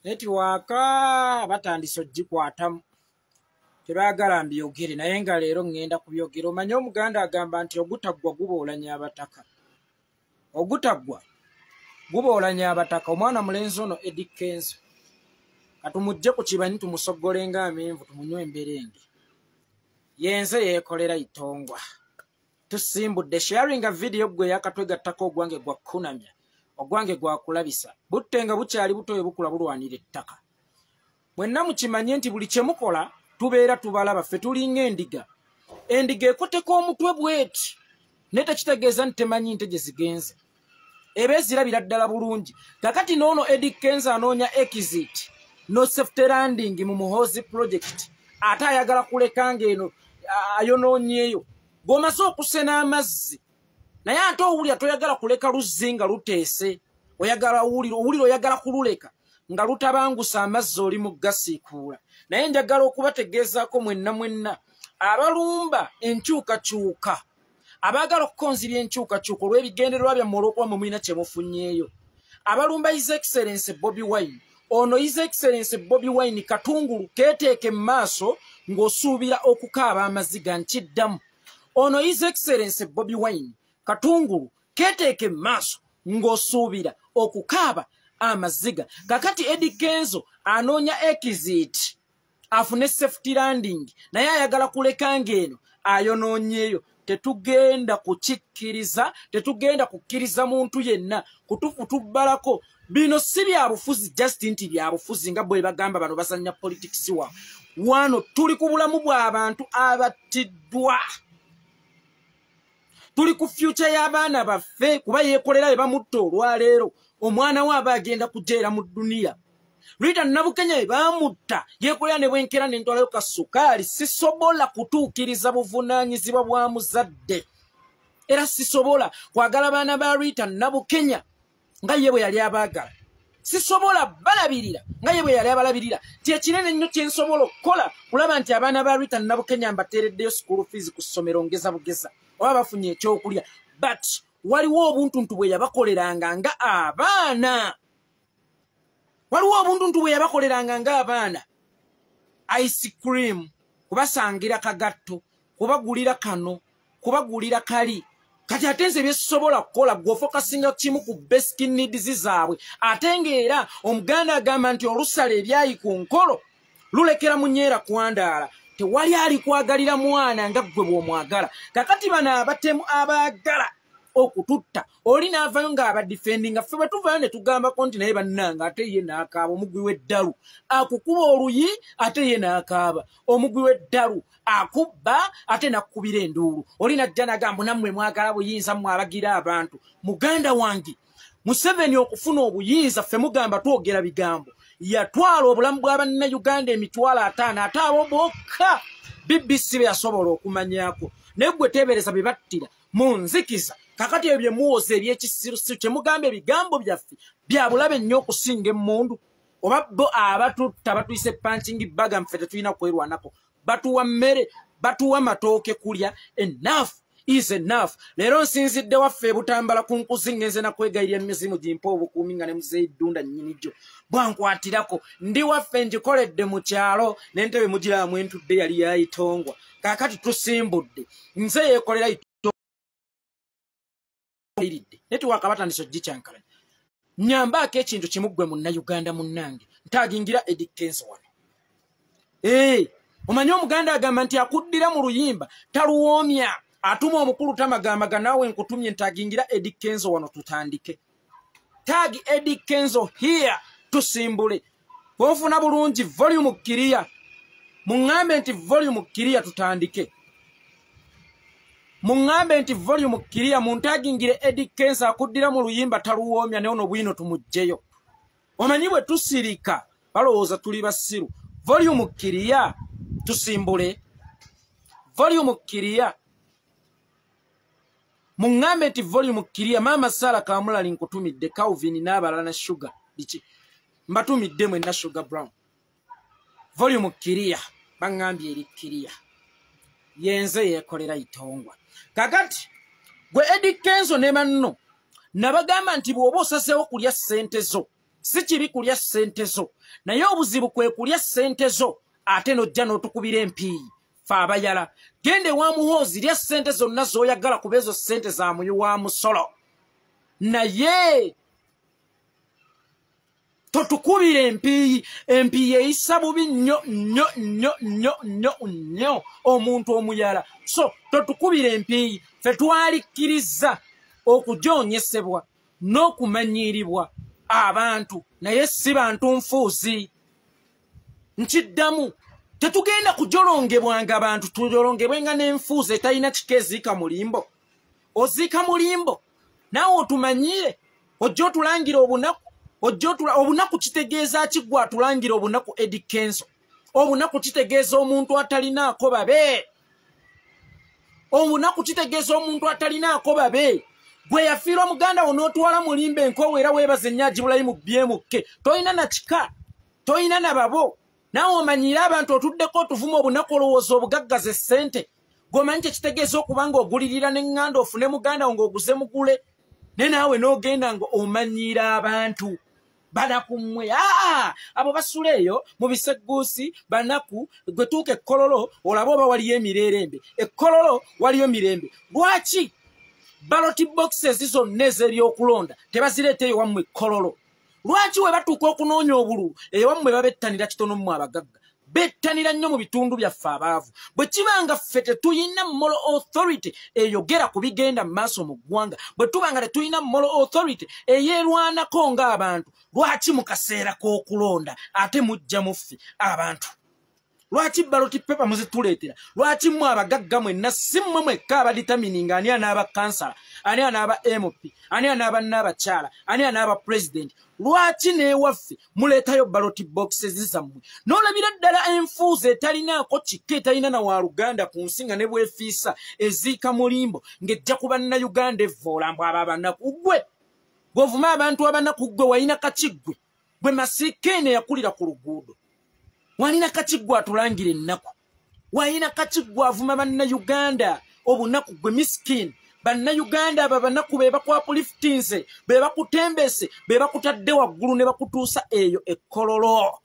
Netiwaka batandise ogikwatamu tebagala mbyogere naye nga leero ngenda kubyogera. Omanyi Omuganda agamba nti ogutaggwa guboolanya abataka. Ogutaggwa guboolanya abataka. Omwana mulenzi ono Eddy Kenzo katumujje ku kibanyi tumusogolenga amenvu tumunywe emberenge. Yenze Yekolera Itongwa. Tusimbudde sharinga video gwe yakatwegattako ogwange gwa kunamya. Ogwange gwa kulabisa. Buttenga bukyali butoye bukula bulwanira ettaka. Mwenna mukimanye nti buli kye mukola tubeera tubalaba ffe tulinga endiga. Endiga ekoteko omutwe bweti. Netekitegeeza nti temanyi nte gye zigenze. Ebezirabira ddala bulungi. Kakati noono Eddy Kenzo anoonya exit. No safety landing mu Muhoozi project. Ate ayagala kulekanga eno ayonoonyeeyo. Bw'omaze okusena amazzi. Naye ate owulira toyagala kuleka luzzi nga luteese. Oyagala owulira oyagala kululeka nga lutabangusa amazzi oli mu gasiikuula. Naye njagala okubategeezaako mwenna abalumba enkyukakyuka. Abaagala okukonzibya enkyukakyuka olw'ebigendererwa byammwe olw'okuba mwe mulina kye mufunyeeyo. Abalumba His Excellency Bobi Wine. Ono His Excellency Bobi Wine katungulu keeteeke mu maaso ng'osuubira okukaaba amaziga nkiddamu. Ono His Excellency Bobi Wine katungulu keeteeke mu maaso ng'osuubira okukaaba amaziga. Kakati Eddy Kenzo anoonya exit afune safety landing naye ayagala kulekanga eno ayonoonyeeyo. Tetugenda kukikkiriza, tetugenda kukkiriza muntu yenna kutubbalako. Bino si bya bufuzi just nti bya bufuzi nga bwe bagamba bano basanya politics wa. Wano tuli ku bulamu bw'abantu abattiddwa. Tuli ku future y'abaana baffe kuba Yekolera bamutta olwaleero. Omwana we aba agenda kujeera mu dduniya. Rita Nabukenya bamutta Yekolera ne bwenkera n'entwalayo kasukaali. Sisobola kutuukiriza buvunaanyizibwa bwa muzadde. Era sisobola kwagala baana ba Rita Nabukenya nga ye bwe yali abaagala. Sisobola balabirira nga ye bwe yali abalabirira. Ti ekinene nnyo kye nsobola okukola kulaba nti abaana ba Rita Nabukenya mbateereddeyo school fees ku ssomero ngeza bugeza oba bafunye ekyokulya. But waliwo obuntuntu bwe yabakoleranga nga abaana. Waliwo obuntuntu bwe yabakoleranga nga abaana. Ice cream, kubasangira kagatto, kubagulira kano, kubagulira kali. Kati ate nze byesobola kukola gwofokasinga kimu ku basic needs zaabwe. Ate ng'era Omuganda agamba nti olusala ebyayi ku nkolo lulekera munyeera kwandaala. Tewali ali kwagalira mwana nga ggwe bw'omwagala. Kakati bano abatemu abaagala okututta oli n'avayo ng'abadifendinga. Ffe bwe tuvaayo ne tugambako nti naye bannanga ate ye n'akaaba omugwi w'eddalu. Akukuba oluyi ate ye n'akaaba. Omugwi w'eddalu akubba ate nakkubira enduulu. Oli najja n'agamba nammwe mwagala buyinza mmwe abagira abantu. Muganda wange Museveni okufuna obuyinza ffe mugamba twogera bigambo. Yatwala obulamu bw'Abannayuganda emitwalo 5 ate abo bokka BBC byasobola okumanyako. Naye gwe teebereza bye battira mu nzikiza. Kakati ebyo bye muwoza eby'ekisirusiru kye mugamba ebigambo byaffe bya bulabe nnyo okusinga emmundu. Oba bo abatutta batuyise punching bag mffe tetulina kwerwanako. Batuwa mmere, batuwa matooke kulya. Enough is enough. Leero nsinzidde waffe Butambala ku nkuzi ngenze na kwegayirya emizimu gimpa obukuumi nga ne muzeeddunda nnyinijo. Bwankwatirako ndi waffe njikoledde mu kyalo n'entebe mugiramu entudde yali ya Itongwa. Kaakati tusimbudde. Nze Yekolera Itongwa. Netiwaka batandise ogikyankalanya. Nyambaako ekintu kimu ggwe Munnayuganda munnange. Ntaagingira Eddy Kenzo wano. Omanyi Omuganda agamba nti akuddira mu luyimba taluwoomya. Atuma omukulu tamagamaga naawe nkutumye ntaagingira Eddy Kenzo wano tutandike. Tag Eddy Kenzo here tusimbule. Bw'onfuna bulungi volume kiriya. Muŋŋambe nti volume kiriya tutandike. Muŋŋambe nti volume kiriya muntagingire Eddy Kenzo akuddira mu luyimba taluwoomya ne ono Bwiino tumugjeyo. Omanyi bwe tusirika balowooza tuli basiru. Volume kiriya tusimbule. Volume kiriya. Muŋŋambe nti volume kiriya. Maama Sala Kamulali nkutumidde Calvin n'abalala na Sugar. Biki mbatumidde mwenna Sugar Brown. Volume kiriya baŋŋambye eri kiriya. Yenze Yekolera Itongwa. Kakati gwe Eddy Kenzo ne banno nabagamba nti bw'oba osazeewo kulya ssente zo si kibi kulya ssente zo naye obuzibu kwe kulya ssente zo ate n'ojja n'otukubira empiiyi fe abayala gende wa muhoozi lya ssente zonna z'oyagala kuba ezo ssente za muyi wa musolo naye totukubira empiiyi eyisa bubi nnyo omuntu omuyala so totukubira empiiyi fe twalikkiriza okujoonyesebwa n'okumanyiiribwa abantu naye si bantu nfuuzi nkiddamu tetugenda kujolongebwanga abantu tujolongebwenga n'enfuuzi etalina kika eziika mulimbo oziika mulimbo naawe otumanyire ojja otulangira obunaku obunaku kitegeeza ki gwe atulangira obunaku Eddy Kenzo obunaku kitegeeza omuntu atalinaako babe obunaku kitegeeza omuntu atalinaako babe gwe yafiirwa muganda wo n'otwala mulimba enkowe era weebaza ennyaji bulayi mu byemukke tolina na kika tolina na babo naawe omanyiire abantu otuddeko otuvuma obunaku olowooza obugaggaza essente gwomanyi kyekitegeeza okuba nga ogulirira n'eŋŋanda ofune muganda wo ng'oguze mugule ne naawe n'ogenda nga omanyiire abantu banakumwe abo basula eyo mu bisegguusi banaku gwe tuuka ekkololo olaba oba waliyo emirerembe ekkololo waliyo mirembe lwaki ballot boxes zonna ez'ebyokulonda tebazireeta ewammwe ekkololo lwaki we batuuka okunoonya obululu ewammwe babettanira kitono mmwe abagagga bettanira nnyo mu bitundu byaffe abaavu bwe kibanga ffe tetuyina moral authority eyogera ku bigenda mu maaso mu ggwanga bwe tubanga tetuyina moral authority eyeerwanako ng'abantu lwaki mu kaseera k'okulonda ate mujja mu ffe abantu lwaki ballot paper muzituleetera lwaki mmwe abagagga mwenna si mmwe mwekka abaditamininga ani anaaba kansala ani anaaba mp ani anaaba n'abakyala ani anaaba president lwaki n'ewaffe muleetayo ballot boxes zammwe n'olabira ddala enfuuzi etalinaako kikka etalina na waluganda ku nsi nga ne bwefiisa eziika mulimbo ng'ejja ku bannayuganda evvoolambw abo abanaku gwe bw'ovuma abantu abanaku gwe walina kakiggwe gwe masiikeene yakulira ku luguudo walina kakiggwe atulangira ennaku walina kakiggwe avuma bannayuganda obunaku gwe miskini bannayuganda abo banaku be bakwapulifitinze be bakutembese be bakutadde waggulu ne bakutuusa eyo ekkololo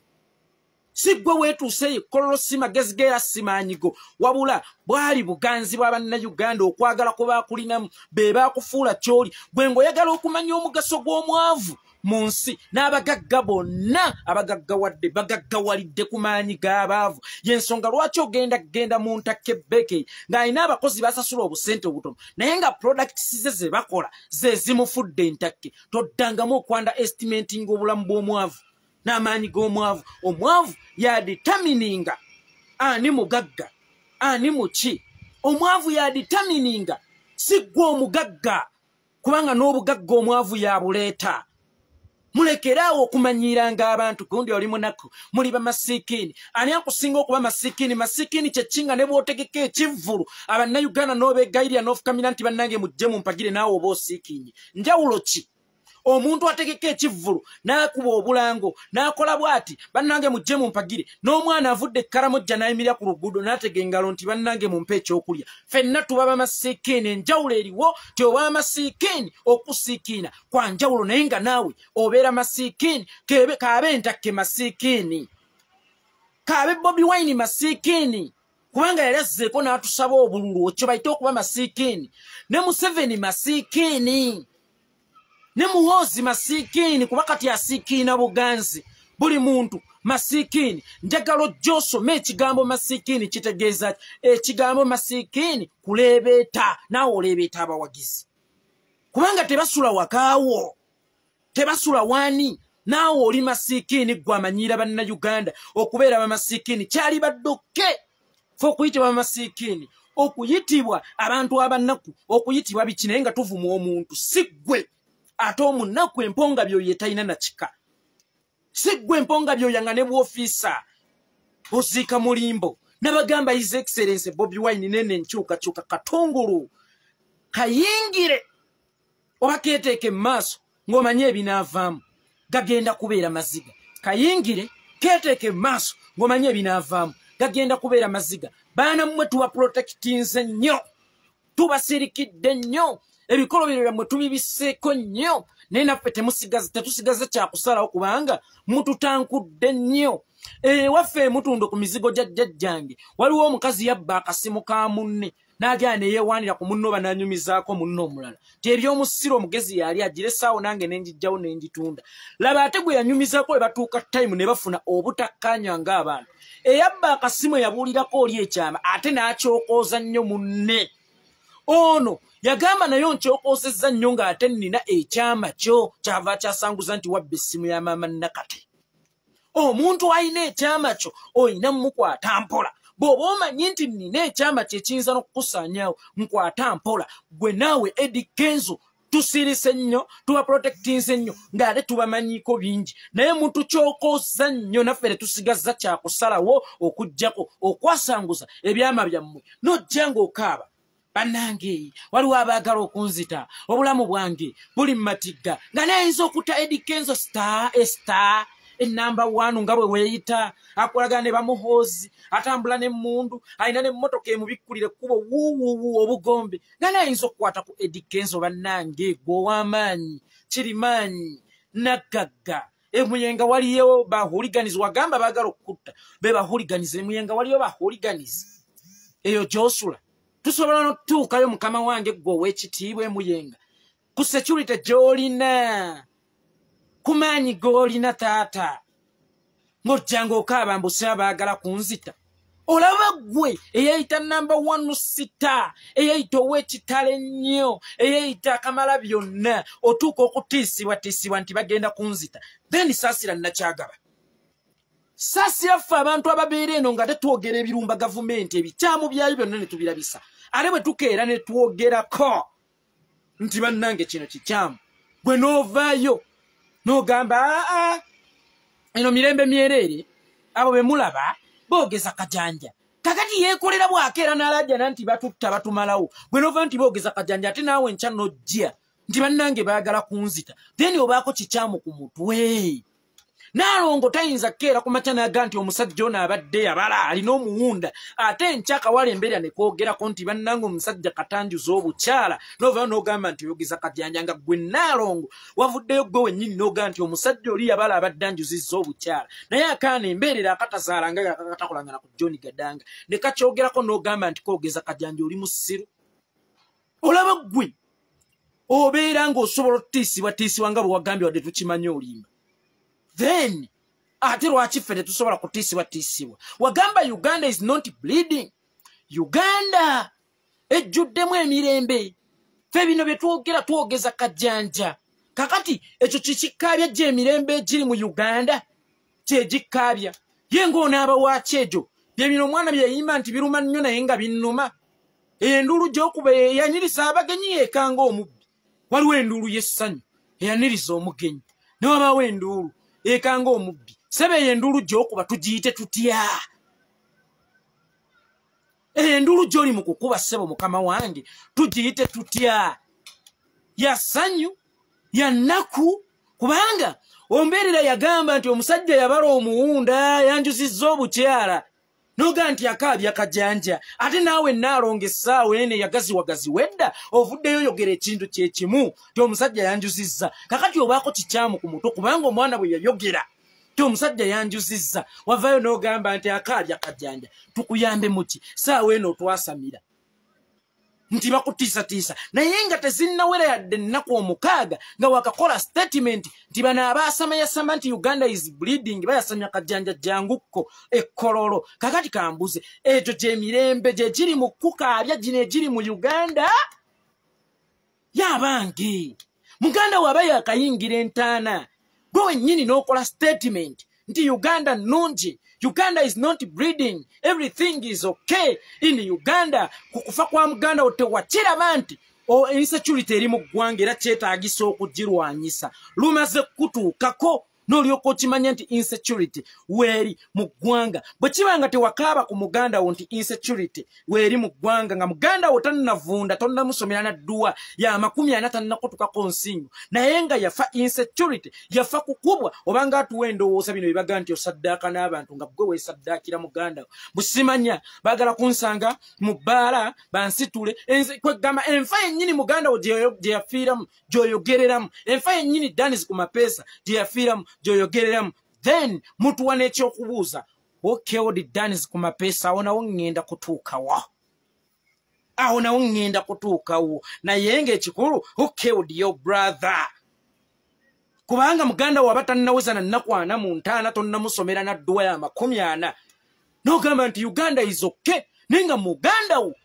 si gwe weetuuse eyo ekkololo si magezi geera si maanyigo wabula bwali buganzi bwa bannayuganda okwagala kwe baakulinamu be baakufuula kyoli gwe ng'oyagala okumanya omugaso gw'omwavu mu nsi n'abagagga bonna abagaggawadde bagaggawalidde ku maanyi g'abaavu y'ensonga lwaki ogenda mu ntakke beke ng'alina abakozi basasula obusente obutono naye nga products ze bakola ze zimufudde entakke toddangamu okwanda estimating obulamu bw'omwavu n'amaanyi g'omwavu omwavu yaditamininga ani mugagga ani muki omwavu yaditamininga si gwe omugagga kubanga n'obugagga omwavu yabuleeta mulekeraawo okumanyiiranga abantu gundi oli munaku muli bamasiikini ani akusinga okuba masiikini masiikini kyekinga ne bw'otegeka ekivvulu abannayuganda n'obeegayirira n'ofukamira nti bannange mujje mumpagire naawe oba osiikinye njawulo ki omuntu ategeka ekivvulu n'akuba obulango n'akola bw'ati bannange mujje mumpagire n'omwana avudde ekkaramojja n'ayimirira ku luguudo n'atega engalo nti bannange mumpe ekyokulya ffenna tuba bamasiikini enjawulo eriwo ti oba masiikini okusiikiina kwa njawulo naye nga naawe obeera masiikini kaabe entakke masiikini kaabe Bobi Wine masiikini kubanga yali azzeeko n'atusaba obululu ekyo bayite okuba masiikini ne Museveni masiikini ne muhoozi masiikini kuba kati asiikiina buganzi buli muntu masiikini njagala ojja osome ekigambo masiikini kitegeeza ekigambo masiikini kuleebeeta naawe oleebeeta abawagizi kubanga tebasula wakaawo tebasula waani naawe oli masiikini gwe amanyiira bannayuganda okubeera bamasiikini kyali baddukke fe okuyitibwa bamasiikini okuyitibwa abantu abannaku okuyitibwa biki naye nga tuvuma omuntu si ggwe ate omunaku emponga byo yetalina na kika si ggwe emponga byo yanga ne bw'ofiisa oziika mulimbo n'abagamba his excellence Bobi Wine nene nkyukakyuka katungulu kayingire oba keeteeke mu maaso ng'omanye ebinaavaamu gagenda kubeera maziga kayingire keeteeke mu maaso ng'omanye ebinaavaamu gagenda kubeera maziga baana mmwe tuba protectinze nnyo tubasirikidde nnyo ebikolobero byammwe tubibiseeko nnyo naye naffe tetusigaze kyakusalawo kubanga mututankudde nnyo. Waffe mutundo ku mizigo gya jjajjange waliwo omukazi yabba akasimu ka munne n'agenda ne yeewaanira ku munno bananyumizaako munno omulala ti eby'omusiro omugezi yali agire essaawo nange ne njijjawo ne njitunda. Laba ate gwe yanyumizaako we batuuka time ne bafuna obutakkaanya ng'abantu. Eyabba akasimu yabuulirako oli ekyama ate n'akyokooza nnyo munne. Ono yagamba nayo nkyokoosezza nnyo ng'ate nnina ekyama kyo kyava kyasanguza nti wabba essimu ya maama Nakate. Omuntu alina ekyama kyo olina mmukwata mpola. Bw'oba omanyi nti nnina ekyama kye kiyinza n'okukusaanyaawo nkwata mpola. Gwe naawe Eddy Kenzo tusirise nnyo tuba protectinze nnyo ng'ate tubamanyiiko bingi naye muntu kyokooza nnyo naffe ne tusigazza kyakusalawo okuggyako okwasanguza ebyama byammwe n'ojja ng'okaaba. Bannange waliwo abaagala okunzita obulamu bwange buli mmatigga nga nayinza okutta Eddy Kenzo star enamba 1 nga bwe weeyita akolaga ne bamuhoozi atambula n'emmundu alina n'emmotoka emubikkulire ekkubo wuuwuuwu obugombe nga nayinza okukwata ku Eddy Kenzo. Bannange gwe ow'amaanyi kirimaanyi naggagga emuyenga waliyo bahuliganizi wagamba baagala okukutta be bahuliganizi emuyenga waliyo bahuliganizi eyo gy'osula. Tusobola n'otuukayo mukama wange gwe ow'ekitiibwa emuyenga ku security gy'olina ku maanyi g'olina taata ng'ojjanga okaaba mbusi abaagala kunzita. Olaba gwe eyeeyita namba 1 sita eyeeyita ow'ekitalo ennyo eyeeyita akamala byonna otuuka okutiisibwatiisibwa nti bagenda kunzita then saasira nakyagaba. Saasira ffe abantu ababeera eno nga tetwogera ebirumba gavumenti ebikyamu byayo byonna ne tubirabisa ate bwe tukeera ne twogerako nti bannange kino kikyamu bwe n'ovaayo n'ogamba eno mirembe myereere abo be mulaba boogeza kajanja kakati yeekolera bwakeera n'alajjana nti batutta batumalawo bwe n'ova nti boogeza kajanja ate naawe nkya n'ojja nti bannange baagala kunzita then obaako kikyamu ku mutwe. Naalongo tayinza keera ku makya n'aga nti omusajja ono abadde yabala alina omuwunda ate enkya akawala embeera ne koogerako nti bannange omusajja katanjuza obukyala n'ovaayo n'ogamba nti oyogeza kajanja nga gwe Naalongo wavuddeyo gwe wennyini n'ogamba nti omusajja oli yabala abadde anjuzizza obukyala naye akaana embeerera akatazaala nga katakolangana ku John Gadanga ne kakyogerako n'ogamba nti koogeza kajanja oli musiru. Olaba gwe obeera ng'osobola otiisibwatiisibwa nga bwe wagambye wadde tukimanye olimba. Then ate lwaki ffe tetusobola kutiisibwatiisibwa? Wagamba Uganda is not bleeding. Uganda ejjuddemu emirembe. Ffe bino bye twogera twogeza kajanja. Kakati ekyo kikikaabya gye emirembe egiri mu Uganda kye gikkaabya. Ye ng'onaaba waaki egyo bye bino omwana bye yayimba nti biruma nnyo naye nga binnuma. Enduulu gy'okuba eyanyirisa abagenyi yeekanga omubbi. Waliwo enduulu y'essanyu eyaniriza omugenyi ne wabaawo enduulu ekanga omubbi. Sebe enduulu gy'okuba tugiyite tutya? Enduulu gy'oli mu kukuba ssebo mukama wange tugiyite tutya? Ya ssanyu ya nnaku kubanga ombeerera yagamba nti omusajja yabala omuwunda yanjuzizza obukyala noga nti akaabya kajanja ate naawe Naalongo essaawa ene yagaziwagazi wedda ovuddeyo yogera ekintu kye kimu ti omusajja yanjuzizza. Kakati obaako kikyamu ku mutwe kubanga omwana bwe yayogera ti omusajja yanjuzizza wavaayo n'ogamba nti akaabya kajanja. Tukuyambe muki? Saawa eno otwasamira nti bakutiisatiisa naye nga tezinnawera yadde ennaku 6 nga wakakola statement nti bano abaasamayasama nti Uganda is bleeding bayasamya kajanja jangukko ekkololo. Kakati kambuze ekyo gyemirembe gye giri mu kukaabya gino egiri mu Uganda? Yabange muganda waba yakayingira entaana gwe wennyini n'okola statement nti Uganda nnungi, Uganda is not bleeding, everything is okay in Uganda. Kukufa kwa muganda tewakiraba nti insecurity eri mu ggwanga era kyetaagisa okugirwanyisa. Lumaze kutuukako n'olyoka okimanya nti insecurity weeri mu ggwanga bwe kibanga tewakaaba ku muganda wo nti insecurity weeri mu ggwanga nga muganda wo tannavunda tonnamusomera na dduwa ya 40 tannakutukako nsingo naye nga yafa insecurity yafa kukubwa obanga atuwa endowooza bino bibaga nti osaddaaka n'abantu nga gwe weesaddaakira muganda wo busimanya baagala kunsanga mu bbaala bansitule kwegamba enfa yennyini muganda wo gye yafiiramu gy'oyogereramu enfa yennyini Danz Kumapeesa gye yafiiramu gy'oyogereramu then mutuwa n'ekyokubuuza okewodi Danz Kumapeesa awo nawo ŋŋenda kutuukawo awo nawo ŋŋenda kutuukawo naye ng'ekikulu okewodi yo brother kubanga muganda wo aba tannaweza na nnaku 45 tonnamusomera na dduwa ya 40 n'ogamba nti Uganda is okay naye nga muganda wo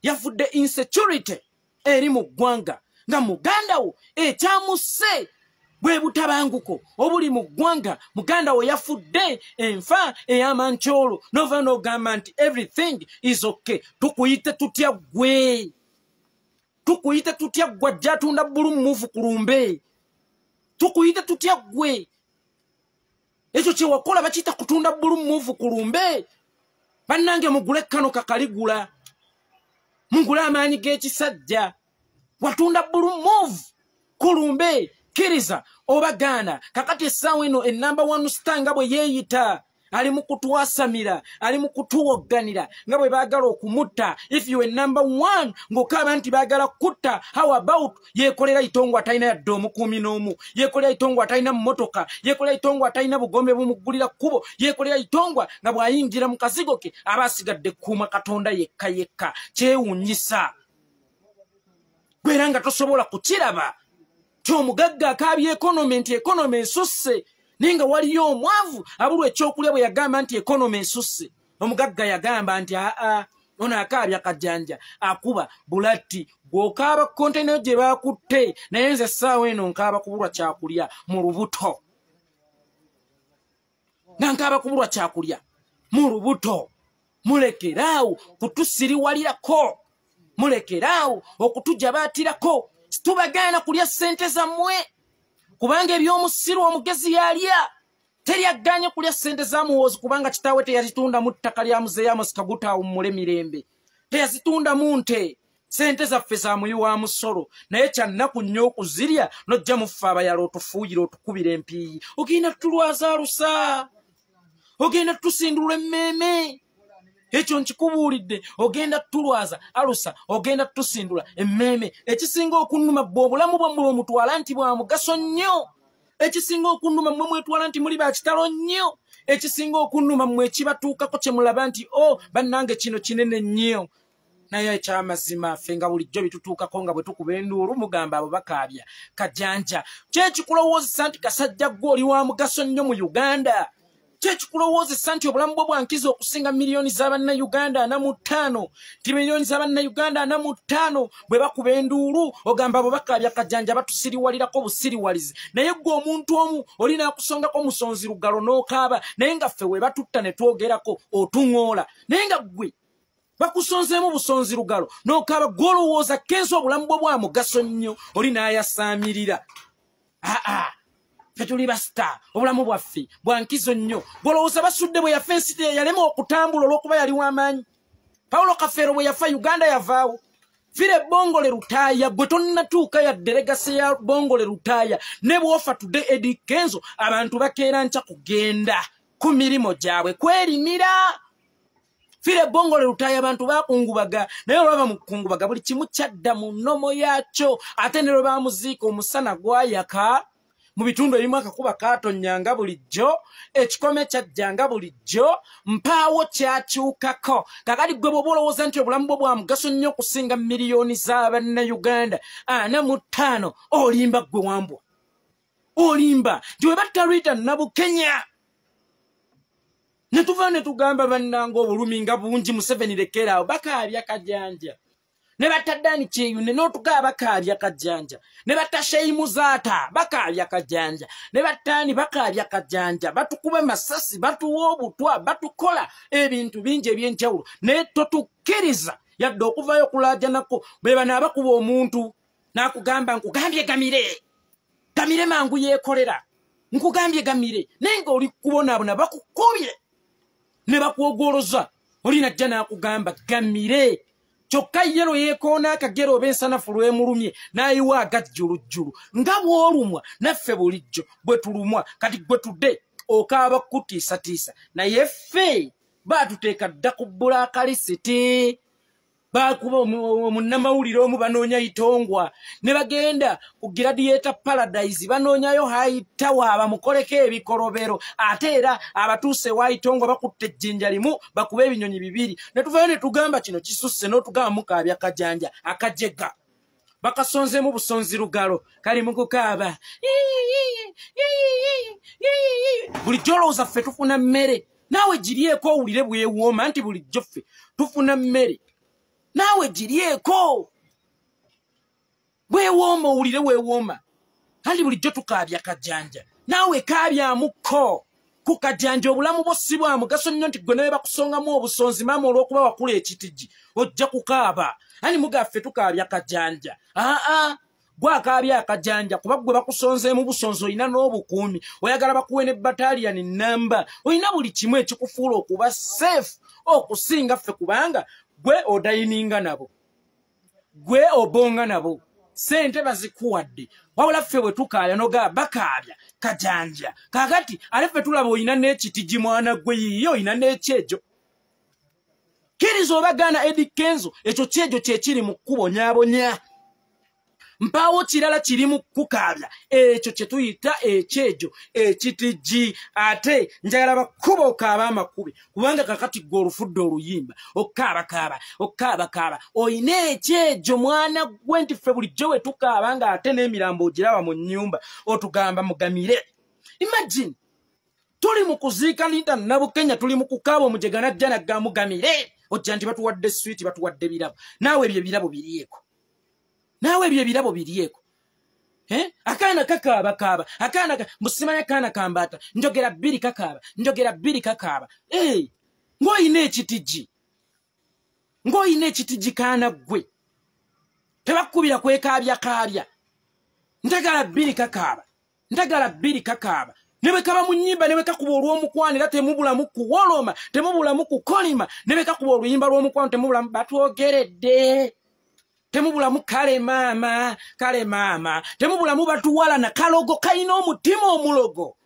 yafudde insecurity eri mu ggwanga nga muganda wo ekyamuse bwe butabanguko obuli mu ggwanga muganda wo yafudde enfa ey'amankyolo nova n'ogamba nti everything is okay tukuyite tutya gwe ajja atunda bbulu muvu kulumbe tukuyite tutya gwe ekyo kye wakola bakiyita kutunda bbulu muvu kulumbe bannange mugule kano kakaligula mugule amaanyi g'ekisajja watunda bbulu muvu kulumbe kiriza obagaana kakati essaawa eno enamba 1 star nga bwe yeeyita ali mu kutuwasamira ali mu kutuwogganira nga bwe baagala okumutta if you number 1 ng'okaaba nti baagala kutta how about Yekolera Itongwa atalina yadde omukuumi n'omu Yekolera Itongwa atalina mmotoka Yekolera Itongwa atalina bugombe bumuggulira kkubo Yekolera Itongwa nga bw'ayingira mu kazigo ke aba asigadde kuuma Katonda yekka yekka kyewuunyisa gwera nga tosobola kukiraba ky'omugagga akaabye ekonomi nti ekonomi esusse ninga waliyo omwavu abulwa ekyokulya bwe yagamba nti ekonomi esusse omugagga yagamba nti ono akaabya kajjanja akuba bulatti bw'okaaba konteyina gye baakutte naye nze essaawa eno nkaaba kubulwa kyakulya mu lubuto nga nkaaba kubulwa kyakulya mu lubuto mulekeraawo kutusiriwalirako mulekeraawo okutujabaatirako situbagaana kulya ssente zammwe kubanga eby'omusiru omugezi yalya teryaganye kulya ssente za muwoozi kubanga kitaawe teyazitunda mu ttaka lya muzeeyi Amos Kaguta awummule mirembe teyazitunda mu nte ssente zaffe za muyi wa musolo naye kyannaku nnyo okuzirya n'ojja muffe abayala otufuuyira otukubira empiiyi ogenda tutulwaza alusa ogenda tutusindulula emmeeme ekyo nkikubuulidde ogenda tutulwaza alusa ogenda tutusindula emmeeme ekisinga okunnuma bwe obulamu bwammwe bwemutwala nti bwa mugaso nnyo ekisinga okunnuma mmwe mwetwala nti muli bakitalo nnyo ekisinga okunnuma mmwe ekibatuukako kye mulaba nti bannange kino kinene nnyo naye ekyamazima ffe nga bulijjo bitutuukako nga bwe tukuba enduulu mugamba abo bakaabya kajanja kyekikulowoozesa nti kasajja gwe oli wa mugaso nnyo mu Uganda kyekikulowoozesa nti obulamu bwo bwankiza okusinga miliyoni z'Abannayuganda 45 ti miliyoni z'Abannayuganda 45 bwe bakuba enduulu ogamba abo bakaabya kajanja batusiriwalirako busiriwalizi naye gwe omuntu omu oli naakusongako musonzi lugalo n'okaaba naye nga ffe we batutta ne twogerako otuŋoola naye nga ggwe bakusonzeemu busonzi lugalo n'okaaba gw'olowooza Kenzo obulamu bwo bwa mugaso nnyo oli n'ayasaamirira Fetuli basta obulamu bwaffe bwankizo nnyo bolowooza basudde bwe yafa ensi yalema okutambula olw'okuba yali w'amaanyi Paulo Kafeero bwe yafa Uganda yavaawo fire bongole lutaaya gwe tonnatuuka ya delegasi ya bongole lutaaya ne bw'ofa tudde Eddy Kenzo abantu bakeera nca kugenda ku mirimo gyabwe kwerimira fire bongole lutaaya abantu bakungubaga naye olwaba mu kukungubaga buli kimu kyadda mu nnomo yakyo ate ne lwe baamuziika omusana gwayaka mu bitundu ebimu akakuba kaatonyanga bulijjo ekikome kyajjanga bulijjo mpaawo kyakyukako kakati gwe bw'oba olowooza nti obulamu bwo bwa mugaso nnyo okusinga miliyoni z'Abannayuganda 45 olimba gwe wambwa olimba nti we batta Rita Nabukenya ne tuva ne tugamba bannanga obulumi nga bungi Museveni lekeraawo bakaabya kajanja ne bataddani kyeyune n'otugaa bakaabya kajanja ne batasheyimu zaata bakaabya kajanja ne batani bakaabya kajanja batukuba masasi batuwa obutwa batukola ebintu bingi eby'enjawulo ne totukkiriza yadde okuvayo okulaajanako be bano abakuba omuntu n'akugamba nkugambye gamire mangu Yekolera nkugambye gamire nenga oli kubonaabona bakukubye ne bakwogoloza oli najja n'akugamba gamire kyokka yero yeekoona akagero obensanafu lwemulumye n'ayiwa agajjulujjulu nga bw'olumwa naffe bulijjo bwe tulumwa kati gwe tudde okaaba kutiisatiisa naye ffe baatuteeka dda ku bbulaakalisiti bakuba omunnamawulire omu banoonya Itongwa ne bagenda ku Gladiator Paradise banoonyayo hayitawa bamukoleko ebikolobero ate era abatuuse wa Itongwa bakutte ejjinja limu bakuba ebinyonyi bibiri ne tuvayo ne tugamba kino kisusse n'otugamba mukaabya akajanja akajega bakasonzeemu busonzi lugalo kali mu kukaaba bulijjo olowooza ffe tufuna mmere naawe giryeko owulire bwewooma nti bulijjo ffe tufuna mmere nawe giryeko bwewooma owulire weewooma kandi bulijjo tukaabya kajanja naawe kaabyamuko ku kajanja obulamu bwo si bwa mugaso nnyo nti gwe nawe bakusongamu obusonzi maama olw'okuba wakula ekitigi ojja kukaaba ani mugaffe tukaabya kajanja gwe akaabya akajanja kuba gwe bakusonzeemu busonzi olina n'obukuumi oyagala bakuwe ne bataliyani namba olina buli kimu ekikufuula okuba safe okusinga ffe kubanga gwe odayininga nabo gwe obonga nabo sente bazikuwadde wabula ffe bwe tukaaya noga bakaabya kajanja kakati ale ffe tulaba olina n'ekitigi mwana gwe yiyo olina n'ekyejo kiriza obagaana Eddy Kenzo ekyo kyejo kyekiri mu kkubonyaabonya mpaawo kirala kiri mu kukaabya ekyo kye tuyita ekyejo ekitigi ate njagala bakuba okaaba amakubi kubanga kakati gwe olufudde oluyimba okaabakaaba olina ekyejo mwana gwe nti ffe bulijjo we tukaaba nga ate n'emirambo ogiraba mu nnyumba otugamba mugamire imagine tuli mu kuziika linta nabukenya tuli mu kukaaba omujega najja nagga mugamire ojja nti batuwadde switi batuwadde birabo naawe ebyo ebirabo birieko nawe ebyo ebirabo birieko akaana kakaaba akaana musimanya akaana kambata njogera bbiri kakaaba ng'olina ekitigi kaana gwe tebakubira kwekaabya njagala bbiri kakaaba ne bwe kaba mu nnyimba ne bwe kakuba olw'omukwano era temubulamu kuwoloma temubulamu kukolima ne bwe kakuba oluyimba lw'omukwano temubulamu batwogeredde temubulamu kale maama temubulamu batuwalana kalogo kalina omutima omulogo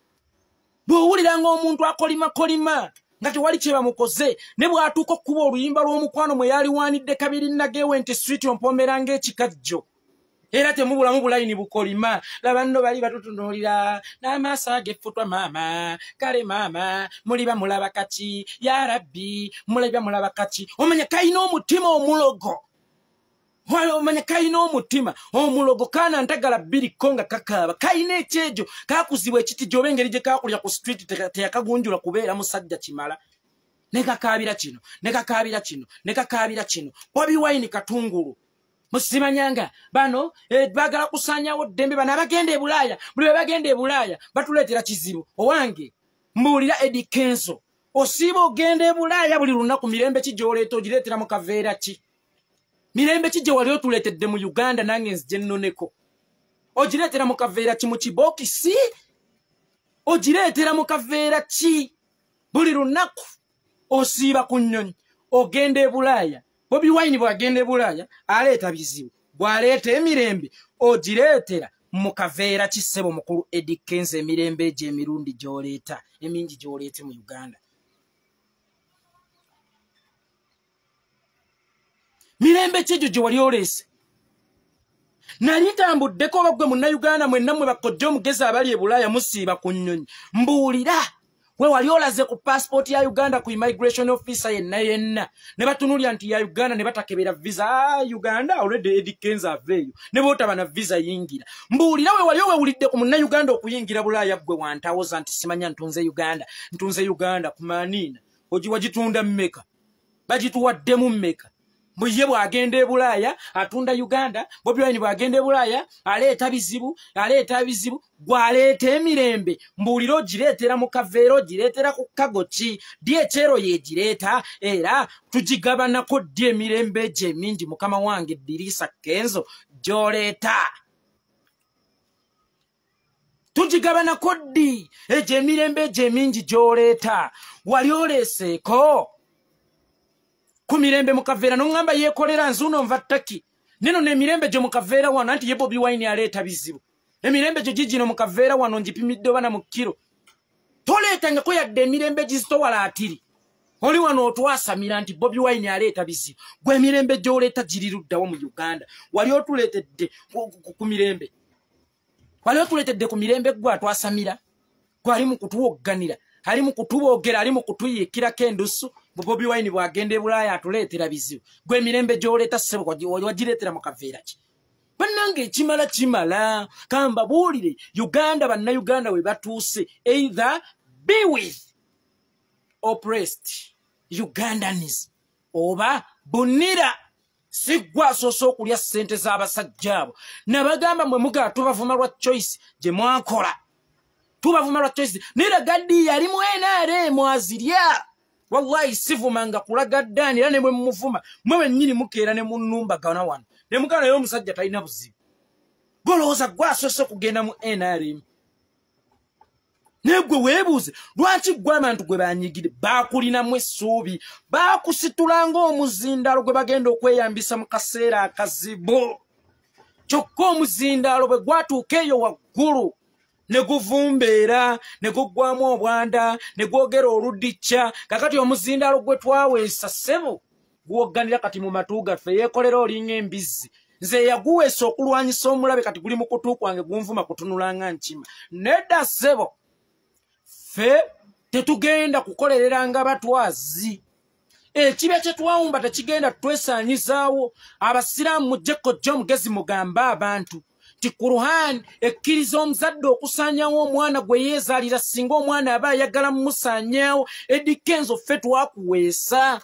bw'owuliranga omuntu akolima nga tewali kye bamukoze ne bw'atuuka okkuba oluyimba lw'omukwano mwe yaliwaanidde kabiri nagewe nti switi ompomera ng'ekikajjo era temubulamu bulayini bukolima laba nno bali batutunuulira n'amaaso ageffutwa maama kale maama muliba mulaba kaki ya rabbi muliba mulaba kaki omanya kalina omutima omulogo omanya kalina omutima omulogo kaana ntagala bbiriko nga kakaaba kalina ekyejo kakuzibwa ekitigi oba engeri gye kakulya ku street teyakagunjula kubeera musajja kimala ne kakaabira kino Bobi Wine katungulu musimanyanga bano bagala kusaanyawo ddembe bano abagenda e Bulaaya buli bwe bagenda e Bulaaya batuleetera kizibu owange mbuulira Eddy Kenzo osiiba ogenda e Bulaaya buli lunaku mirembe ki gy'oleeta ogireetera mu kaveera ki mirembe ki gye wali otuleetedde mu Uganda nange nzije nnoneko ogireetera mu kaveera ki mu kibokisi ogireetera mu kaveera ki buli lunaku osiiba ku nnyonyi ogenda e Bulaaya Bobi Wine bw'agenda e Bulaaya aleeta bizibu bw'aleeta emirembe ogireetera mu kaveera ki ssebo mukulu Eddy Kenzo emirembe egyo emirundi gy'oleeta emingi gy'oleete mu Uganda mirembe ki egyo gye wali oleese nali tambuddeko bagwe munnayuganda mwenna mwe bakojja omugezi abali e Bulaaya musiiba ku nnyonyi mbuulira we wali olaze ku passport ya Uganda ku immigration officer yenna ne batunulya nti ya Uganda ne batakebera visa Uganda already Eddy Kenzo aveeyo ne bootaba na visa yingira mbuulira we wali owulidde ku munnayuganda okuyingira Bulaaya gwe wantawoza nti simanya ntunze Uganda kumanina wagitunda mmeka bagituwaddemu mmeka Mbuye bw'agenda e Bulaaya atunda Uganda Bobi Wine bw'agenda e Bulaaya aleeta bizibu gw'aleeta emirembe mbuulira ogireetera mu kaveera ogireetera ku kago ki dyekero yeegireeta era tugigabanako ddy emirembe egyo emingi mukama wange Eddy Kenzo gy'oleeta tujigabana koddi eje emirembe gye mingi gy'oleeta wali oleeseeko ku mirembe mukaveera n'oŋŋamba yeekolera nzuuno nva ttaki neno n'emirembe gye mukaveera wano anti ye Bobi Wine aleeta bizibu emirembe gyo gigino mukaveera wano ngipimidde bana mu kiro toleetangako yadde emirembe gizitowalaatiri oli wano otwasamira nti Bobi Wine aleeta bizibu gwe emirembe gy'oleeta giri luddawo mu Uganda wali otuleetedde ku mirembe wali otuleetedde ku mirembe gwe atwasamira gwe ali mu kutuwogganira ali mu kutuboogera ali mu kutuyiikirako endusu Bobi Wine bw'agenda e Bulaaya atuleetera bizibu gwe emirembe gy'oleeta ssebo wagireetera mu kaveera ki bannange ekimala kimala kamba buulire Uganda bannayuganda we batuuse either be with oppressed Ugandans oba bunira sigwa asoose okulya ssente z'abasajja abo nabagamba mwe mugaa tubavuma lwa choice gye mwakola tubavuma lwa choice nera gaddi yali mu NRM azirya wallahi sivumanga kulaga ddaani era ne mwe mumuvuma mwe wennyini mukeera ne munnumbagana wano ne mugana y'omusajja talina buzibu golowooza gwe asoose kugenda mu NRM negwe weebuuze lwaki gwe abantu gwe banyigire baakulinamu essuubi baakusitulanga omuzindaalo gwe bagenda okweyambisa mu kaseera akazibu kyokka omuzindaalo bwe gwatuuka eyo waggulu ne guvumbeera ne guggwamu obwanda ne gwogera oluddica kakati omuzindaalo gwe twaweesa ssebo gwogganira kati mu matu gaffe yeekolera olinga embizzi nze yaguweesa okulwanyisa omulabe kati guli mu kutu kwange gunvuma kutunulanga nkima nedda ssebo ffe tetugenda kukolereranga batwazi ekibe kye twawumba tekigenda twesaanyizaawo abasiraamu mujjeko jjo mugezi mugamba abantu ti Kuruhan ekkiriza omuzadde okusaanyawo omwana gwe yeezaalira singa omwana aba ayagala mumusaanyaawo Eddy Kenzo ffe twakuweesa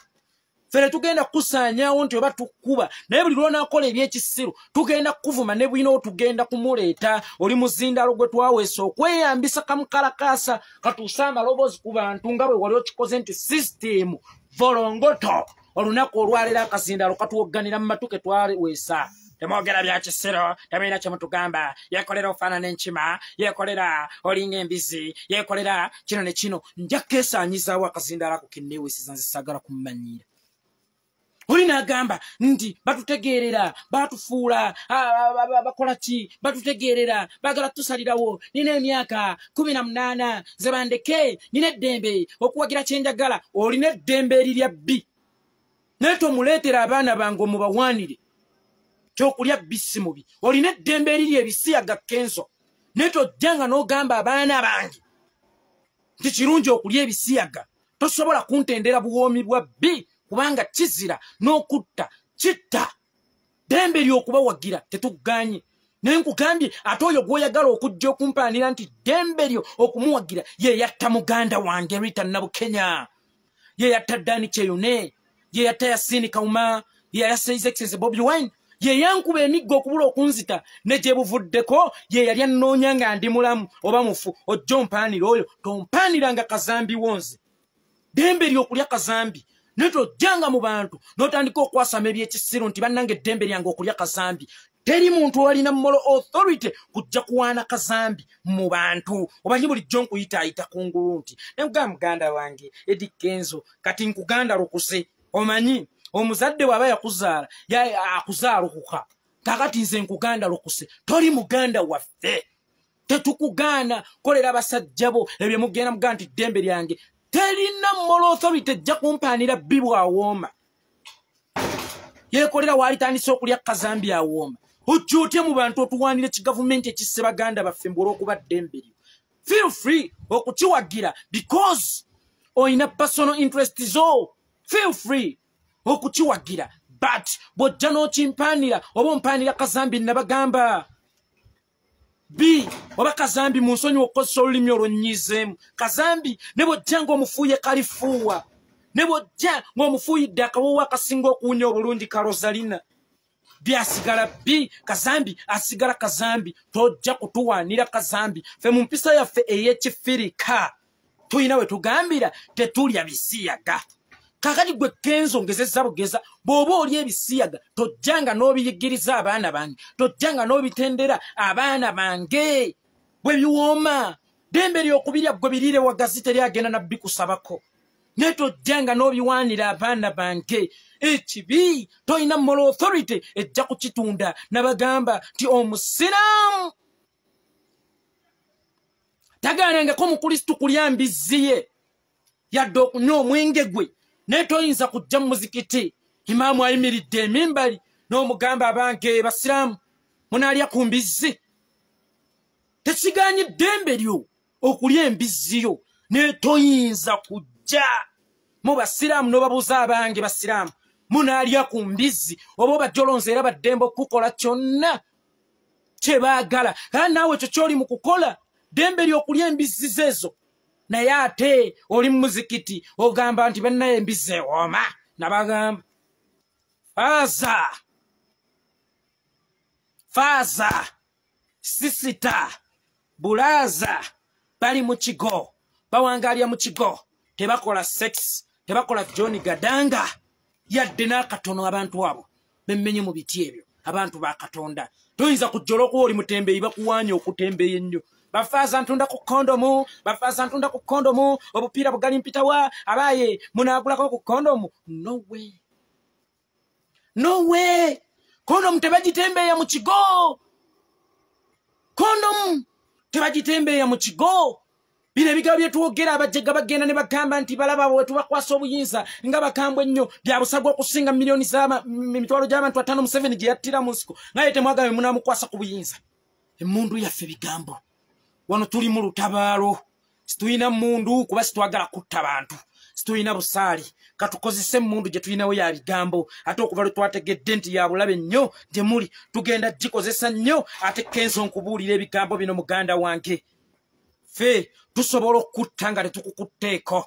fere tugenda kusaanyaawo nti oba tukkuba naye buli lwonaakola ebyekisiru tugenda kuvuma ne Bwiino tugenda kumuleeta oli muzindaalo gwe twaweesa okweyambisa kamukalakaasa katuuse amaloboozi ku bantu nga bwe wali okikoze nti sisiteemu volongoto olunaku olwaleero akazindaalo katuwogganira mu matuke twaweesa temwogera bya kisiro temulina kye mutugamba yeekolera ofaanana enkima yeekolera olinga embizi yeekolera kino ne kino nja keesaanyizaawo akazindaalo ako kenneeweesiza nze saagala kumumanyiira oli n'agamba nti batutegeerera batufuula bakola ki batutegeerera baagala tusalirawo nina emyaka 18 ze bandeke nina eddembe okuwagira kyenjagala olina eddembe erirya bbi naye tomuleetera abaana bange omubawaanire kyokulya bisi mubi olina eddembe eriri ebisiyaga Kenzo naye tojjanga n'ogamba abaana bange nti kirungi okulya ebisiyaga tosobola kuntendera buwoomi bwa bbi kubanga kizira n'okutta kitta ddembe ly'okubawagira tetuganye naye nkugambye ate oyo gw'oyagala okujja okumpaanira nti ddembe lyo okumuwagira ye yatta muganda wange Rita Nabukenya ye yatta Dani Kyeyune ye yatta Yasini Kauma ye yatta His Excellency Bobi Wine ye yankuba emiggo okubula okunzita ne gye buvuddeko ye yali annoonya nga ndi mulamu oba mufu ojja ompaanira oyo tompaaniranga kazambi wonze ddembe ly'okulya kazambi naye tojjanga mu bantu n'otandika okwasama ebyekisiru nti bannange eddembe lyange okulya kazambi teri muntu walina moral authority kujja kuwaana kazambi mu bantu obanyi bulijjo nkuyitaayita kungulu nti naye muganda wange Eddy Kenzo kati nkuganda lukuse omanyi omuzadde bw'aba yakuzaala akuzaalokuka kakati nze nkuganda lukuse toli muganda waffe tetukugaana kolera basajja bo ebyo mugenda muganda nti ddembe lyange terina moral authority ejja kumpaanira bbi bwawooma yeekolera waalitandisa okulya kazambi awooma ojja otya mu bantu otuwaanira ekigavumenti ekisse baganda baffe mbwe olw'okuba ddembe lyo feel free okukiwagira because oyina personal interest zo feel free okukiwagira but bw'ojja n'okimpaanira oba ompaanira kazambi nabagamba B oba kazambi mu nsonyi okukozesa olulimi olwonnyizeemu kazambi ne bw'ojja ng'omufuuye kalifuuwa ne bw'ojja ng'omufuuyidde akawoowo akasinga okuwunya obulungi Karozalina byasigala B kazambi asigala kazambi tojja kutuwaanira kazambi ffe mu mpisa yaffe ey'ekifirika tuyina we tugambira tetulya bisiyaga kakati gwe Kenzo ngezezza bugeza bw'oba olya ebisiyaga tojjanga n'obiyigiriza abaana bange tojjanga n'obitendera abaana bange bwe biwooma dembe ly'okubirya gwe birire wagazi teri agenda nabbi kusabako netojjanga n'obiwaanira abaana bange ekibi toyina moral authority ejja kukitunda nabagamba ti omusiraamu tagaanangako mukristu kulya mbizzi ye yadde okunywa omwenge gwe naye toyinza kujja mu muzikiti imaamu ayimiridde emimbali n'omugamba abange basiraamu munaalya ku mbizzi tekiganye ddembe lyo okulya embizzi yo naye toyinza kujja mu basiraamu n'obabuuza abange basiraamu munaalya ku mbizzi oba obajjolonze era baddembe okukola kyonna kye baagala kandi naawe ekyo ky'oli mu kukola dembe ly'okulya embizzi zezo naye ate oli mu muzikiti ogamba nti bannaye embizzi ewooma nabagamba faaza sisita bulaaza bali mu kigo bawangalya mu kigo tebakola sex tebakola John Gadanga yadde n'akatono abantu abo bemmenye mu biti ebyo abantu ba Katonda toyinza kujjola okuba oli mutembeeyi bakuwaanya okutembeeya ennyo bafaaza ntunda ku kondomu obupiira bugali mpitawa abaye munaagulako ku kondomu no way kondomu tebagitembeeya mu kigo bino ebigambo bye twogera abajjega bagenda ne bagamba nti balaba bwe tubakwasa obuyinza nga bakambwe ennyo byabusagwa okusinga miliyoni emitwalo gy'abantu 5 gye yattira mu nsiko naye temwagambye munaamukwasa ku buyinza emmundu yaffe bigambo wano tuli mu lutabaalo situyina mundu kuba situwagala kutta bantu situyina busaali katukozese emmundu gye tulinawo ya bigambo ate okuva lwe twategedde nti ya bulabe nnyo gye muli tugenda gikozesa nnyo ate Kenzo nkubuulira ebigambo bino muganda wange fe tusobola okutta nga tetukukutteeko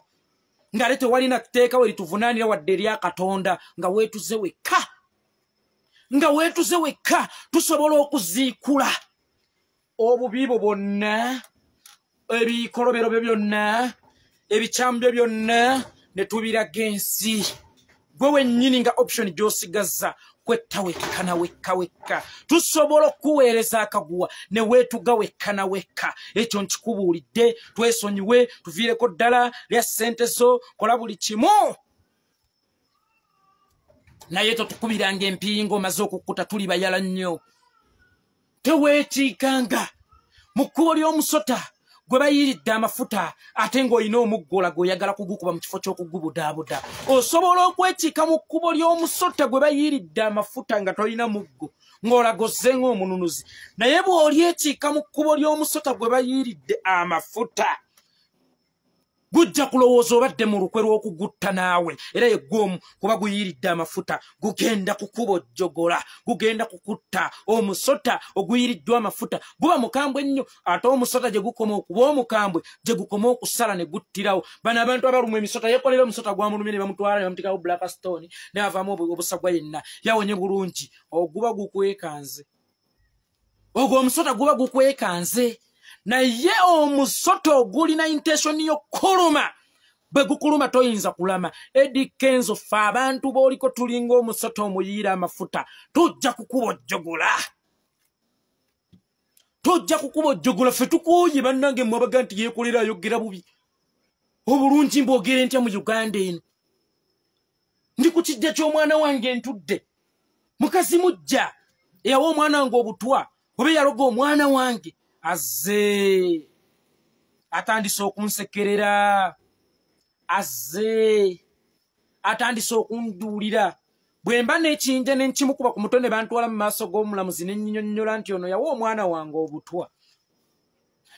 nga le tewalina tteeka we lituvunaanira wadde erya Katonda nga weetuze wekka tusobola okuziikula obubiibo bwonna ebikolobero byo byonna ebikyamu byo byonna ne tubiraga ensi gwe wennyini nga option gy'osigaza kwetta wekka tusobola okuweereza akaguwa ne weetuga wekka na wekka ekyo nkikubuulidde twesonyiwe tuviireko ddala lya ssente zo kola buli kimu naye totukubiranga empingo omaze okukkuta tuli bayala nnyo teweetiikanga mu kkubo ly'omusota gwe bayiiridde amafuta ate ng'olina omuggola gw'oyagala kugukuba mu kifo ky'okugubudaabuda osobola okwekiika mu kkubo ly'omusota gwe bayiiridde amafuta nga tolina muggo ng'olagozze ng'omununuzi naye bw'olyekiika mu kkubo ly'omusota gwe bayiiridde amafuta gujja kulowooza obadde mu lukwe lw'okugutta naawe era yeggw'omu kuba guyiiridde amafuta gugenda kukubojjogola gugenda kukutta omusota oguyiiriddwa amafuta guba mukambwe ennyo ate omusota gye gukoma okuba omukambwe gye gukoma okusala ne guttirawo bano abantu abalumwa emisota yekolera omusota gwamulumye ne bamutwala ne bamutikawo Blackstone ne avaamu obusagwa yenna yawonye bulungi oguba gukwekanze ogwo omusota guba gukwekanze naye omusota ogulina intention y'okuluma bwe gukuluma toyinza kulama Eddy Kenzo fe abantu b'oliko tulinga omusota omuyiira amafuta tujja kukubojjogola fe tukuuye bannange mwabaga nti Yekolera ayogera bubi obulungi mbogere ntya mu Uganda eno ndi ku kijja ky'omwana wange ntudde mukazi mujja eyawa omwana wange obutwa oba yaloga omwana wange azze atandise okunsekerera atandise okunduulira bwe mba n'ekinja ne nkimukuba ku mutwe ne bantwala mu maaso g'omulamuzi ne nnyonnyola nti ono yawa omwana wange obutwa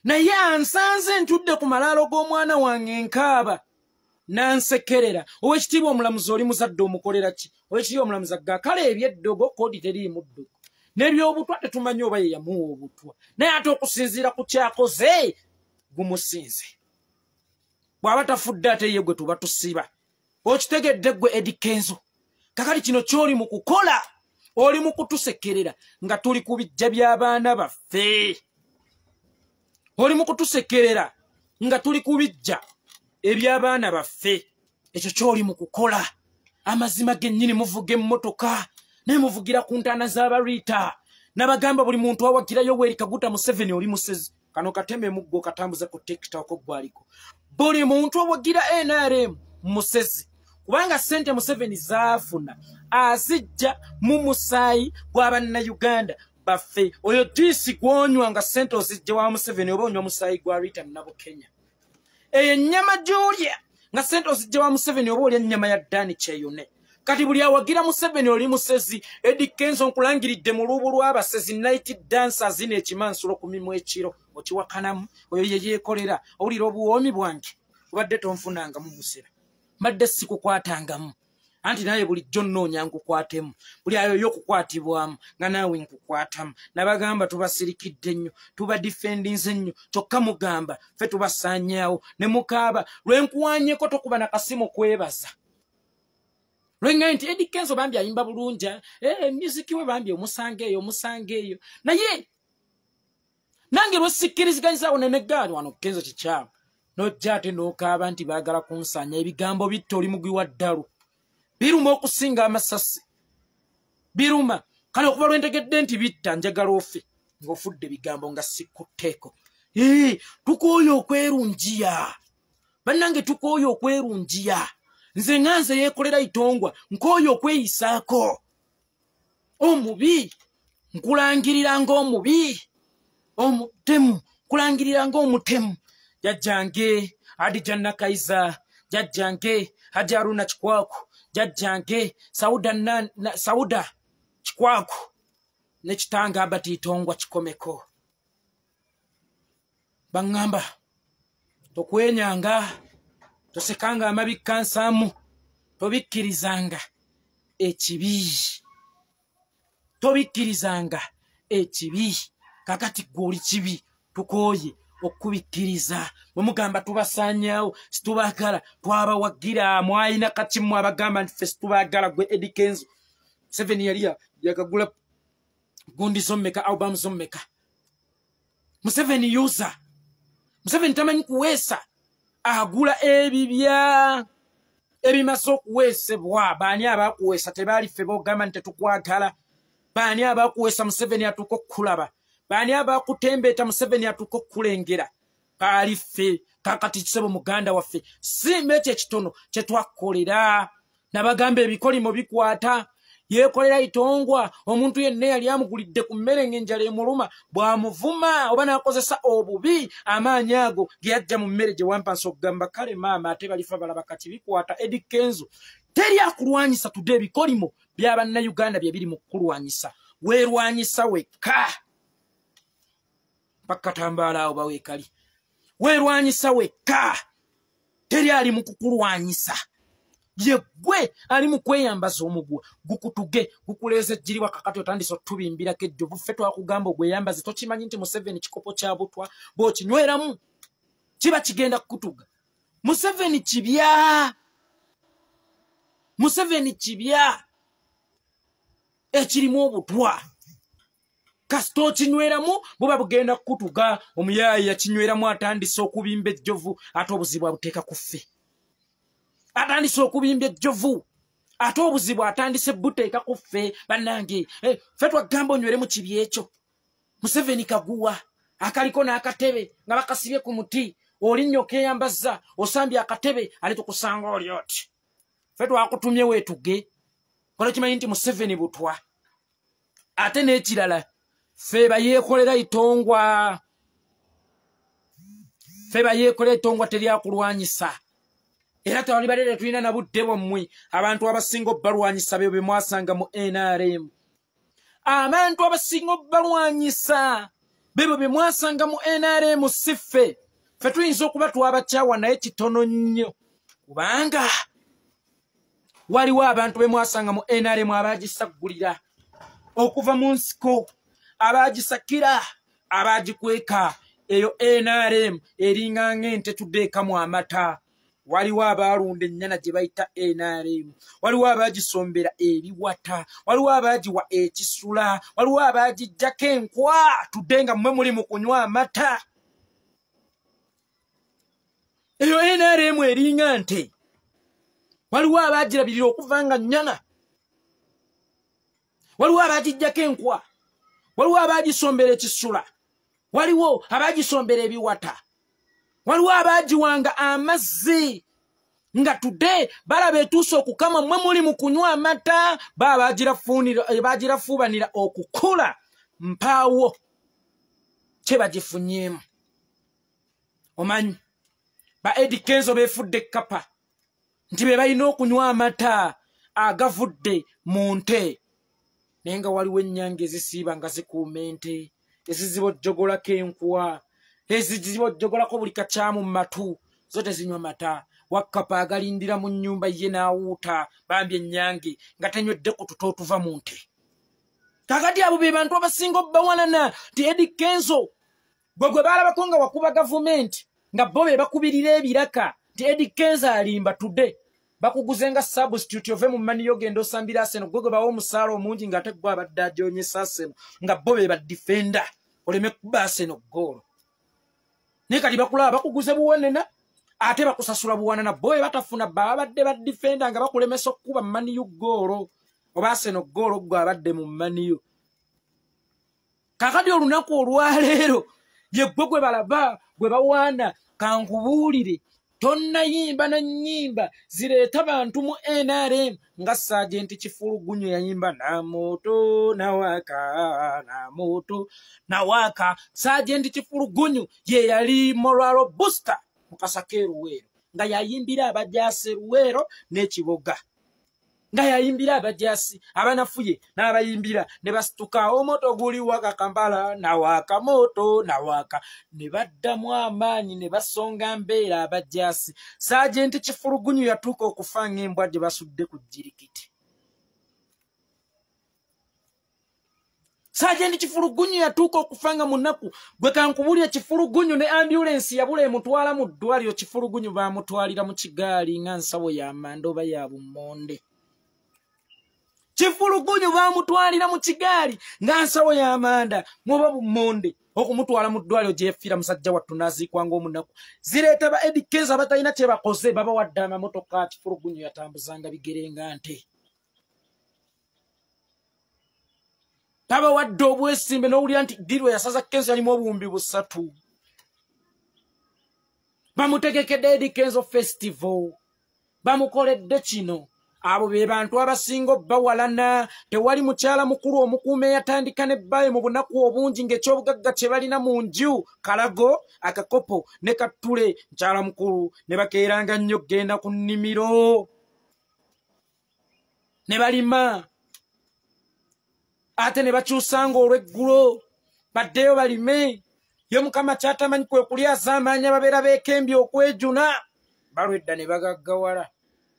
naye ansanze ntudde ku malaalo g'omwana wange nkaaba nansekerera ow'ekitiibwa omulamuzi oli muzadde omukolera ki ow'ekitiibwa omulamuzi agga kale ebyeddogo koodi teriimu ddogo n'ebyobutwa tetumanyi oba ye yamuwa obutwa naye ate okusinziira ku kyakoze gumusinze bw'aba tafudde ate ye gwe tuba tusiba okitegedde gwe Eddy Kenzo kakali kino ky'oli mu kukola oli mu kutusekerera nga tuli ku bijja by'abaana baffe oli mu kutusekerera nga tuli ku bijja eby'abaana baffe ekyo ky'oli mu kukola amazima gennyini muvuga emmotoka naye muvugira ku ntaana z'abariita n'abagamba buli muntu awagirayo Yoweri Kaguta Museveni oli musezi kano kateme muggo katambuza ku TikTok gwaliko buli muntu owagira NRM musezi kubanga sente Museveni zaafuna azijja mu musaayi gw'abanna Uganda baffe oyo disi gwonywa nga sente ozijja wa Museveni oba onywa musaayi gwa Rita nabo Kenya eyo nyama Julia nga sente ozijja wa Museveni oba olya nyama ya Dani Cheyune kati buli awagira Museveni oli musezi Eddy Kenzo nkulangiridde mu lubu lw'abasezi night dancers zine ekimansulo ku mimwe ekiro okiwakanamu oyo ye Yekolera owulira obuwoomi bwange obadde tonfunanga mu musera mbadde sikukwatangamu anti naye bulijjo nnoonya nkukwatemu buli ayo y'okukwatibwamu nga naawe nkukwatamu nabagamba tubasirikidde nnyo tubadifendinze nnyo kyokka mugamba ffe tubasaanyaawo ne mukaaba lwenkuwanyeko tokuba na kasimu kwebaza lwenga nti Eddy Kenzo bambi ayimba bulungi musiki we bambi omusanga eyo naye nange lwesikkiriziganyizaawo neneggaali wano Kenzo kikyamu nojja ate n'okaaba nti baagala kunsaanya ebigambo bitta oli mugwi wa ddalu biruma okusinga amasasi biruma kale okuba lwentegedde nti bitta njagala ofe ng'ofudde bigambo nga sikutteeko tukooyo okwerungiya bannange tukooyo okwerungiya nze nganze Yekolera Itongwa nkooyo okweyisaako omubi nkulangirira ng'omubi omutemu nkulangirira ng'omutemu jajjange Adijana Kaiza jajjange Hajaruna Chikwaku jajjange Sauda Chikwaku ne kitanga abati Itongwa kikomeko bangamba tokwenyanga tosekanga amabika nsamu tobikkirizanga ekibi kakati goli kibi tukooye okubikkiriza bwemugamba tubasaanyaawo situbaagala twabawagira mwayina kakimu abagamba nti ffe situbaagala gwe Eddy Kenzo 7 yali yakagula gundi zommeka album zommeka Museveni user Museveni tamanyi kuweesa agula ebibya ebimaze okuweesebwa baani abakuweesa tebaali ffe boogamba nti tetukwagala baani abakuweesa Museveni atuuka okukulaba baani abakutembeeta Museveni atuuka okukulengera baali ffe kakati kisebo muganda waffe simba ekyo ekitono kye twakolera nabagamba ebikolimo bikwata Yekolera Itongwa omuntu yenna yali amugulidde ku mmere ng'enjala emuluma bw'amuvuma oba n'akozesa obubi amaanyi ago ge yajja mu mmere gye wampansa okugamba kale maama ate balifa balaba kati bikwata Eddy Kenzo teri akulwanyisa tudde ebikolimo by'abannayuganda bye biri mu kukulwanyisa weerwanyisa wekka bakatambaala awo baweekali weerwanyisa wekka teri ali mu kukulwanyisa ye gwe ali mu kweyambaza omugwa gukutuge gukuleeze jiriwa kakati otandise otubimbirako ejjovu ffe twakugamba ogweyambaze tokimanyi nti Museveni kikopo kya butwa bw'okinyweramu kiba kigenda kukutuga Museveni kibya ekirimu obutwa kasita okinyweramu buba bugenda kukutuga omuyaayi yakinyweramu atandise okubimba ejjovu ate obuzibu abuteeka ku ffe atandise okubimba ejjovu ate obuzibu atandise buteeka ku ffe bannange ffe twagamba onywere mu kibi ekyo Museveni kaguwa akaliko n'akatebe nga bakasibye ku muti olinnyo okeyambaza osambye akatebe ali tukusanga oli oti ffe twakutumye weetuge kola kimanyi nti Museveni butwa ate n'ekirala ffe bayeekolera Itongwa teri akulwanyisa era tewali badde tulina na budde bwammwe abantu abasinga obbalwanyisa byo bye mwasanga mu NRM abantu abasinga obbalwanyisa bebo bye mwasanga mu NRM si ffe tuyinza okuba twabakyawa naye kitono nnyo kubanga waliwo abantu be mwasanga mu NRM abaagisaggulira okuva mu nsiko abaagisakira abaagikweka eyo NRM eringa ng'ente tuddeekamu amata waliwo abaalunda ennyana gye bayita NRM waliwo abaagisombera ebiwata waliwo abaagiwa ekisula waliwo abaagijjako enkwa tudde nga mmwe muli mu kunywa amata eyo NRM eringa nte waliwo abaagirabirira okuva nga nnyana waliwo abaagijjako enkwa waliwo abaagisombera ekisula waliwo abagisombera ebiwata, waliwo abagiwanga amazzi nga today balaba etuusa okukama mwe muli mu kunywa amata bagirafuubanira okukula mpaawo kye bagifunyemu. Omanyi ba Eddy Kenzo beefudde ekkapa nti be balina okunywa amata agavudde mu nte, naye nga waliwo ennyanga ezisiiba nga zikuuma ente, ezizibojjogolako enkuwa, ezizibojjogolako buli kakyamu mu matu, zo tezinywa mata. Wakkapa agalindira mu nnyumba ye n'awuuta bambi ennyange nga tanywedde ku tuto otuva mu nte. Kakati abo be bantu abasinga obbawanana nti Eddy Kenzo gwe baalabako nga wakuba gavumenti nga bo be bakubirira ebiraka nti Eddy Kenzo alimba today. Bakuguze nga substitute ove mu maniyo genda osambira Arsenal, gwe bawa omusaala omungi nga ate gwe abadde ajoonyesa Arsenal nga bo be badifenda oleme kuba Arsenal ggoolo. Naye kati bakulaba bakuguze buwanana ate bakusasula buwanana, bo be batafuna babadde badifenda nga bakulemesa okukuba mu maniyo ggoolo oba Arsenal ggoolo gwe abadde mu maniyo. Kakati olunaku olwaleero ye gwe balaba gwe bawaana kankubuulire tonnayimba na nnyimba zireeta abantu mu NRM nga Sergeant Kifulugunyu yayimba na moto na waka na moto na waka. Sergeant Kifulugunyu ye yali moral booster mu Kasaka Luweero nga yayimbira abajaasi Luweero n'Ekiboga, nga yayimbira abajaasi abanafuye n'abayimbira ne basituka omoto guli waka Kampala na waka moto na waka, ne baddamu amaanyi ne basonga mbeera abajaasi. Sergeant Kifulugunyu yatuuka okufa ng'embwa gye basudde ku jjirikiti. Sergeant Kifulugunyu yatuuka okufa nga munaku gwe kankubulya Kifulugunyu ne ambulance yabula emutwala mu ddwaliro. Kifulugunyu baamutwalira mu kigaali nga nsawo ya manda oba ya bummonde. Kifulugunyu baamutwalira mu kigaali nga nsawo ya manda muba bummonde okumutwala mu ddwaliro gye yafiira musajja wattu n'aziikwa ng'omunaku. Zireeta ba Eddy Kenzo abatalina kye bakoze babawadde amamotoka. Kifulugunyu yatambuzanga bigere nga nte. Tabawadde obwesimbe n'owulira nti ddirwe yasaza Kenzo yalimu obuwumbi 3. Bamutegekedde Eddy Kenzo festival, bamukoledde kino. Abo be bantu abasinga obbawalana. Tewali mukyala mukulu omukuuma eyatandika n'ebbayo mu bunaku obungi ng'ekyobugagga kye balina mu nju kalago akakopo ne kattule. Mukyala mukulu ne bakeeranga nnyo genda ku nnimiro ne balima, ate ne bakyusanga olw'eggulo baddeyo balime. Ye Mukama kyatamanyi kwe kulyaza amaanyi ababeera beekembye okwejuna balwedda ne bagaggawala.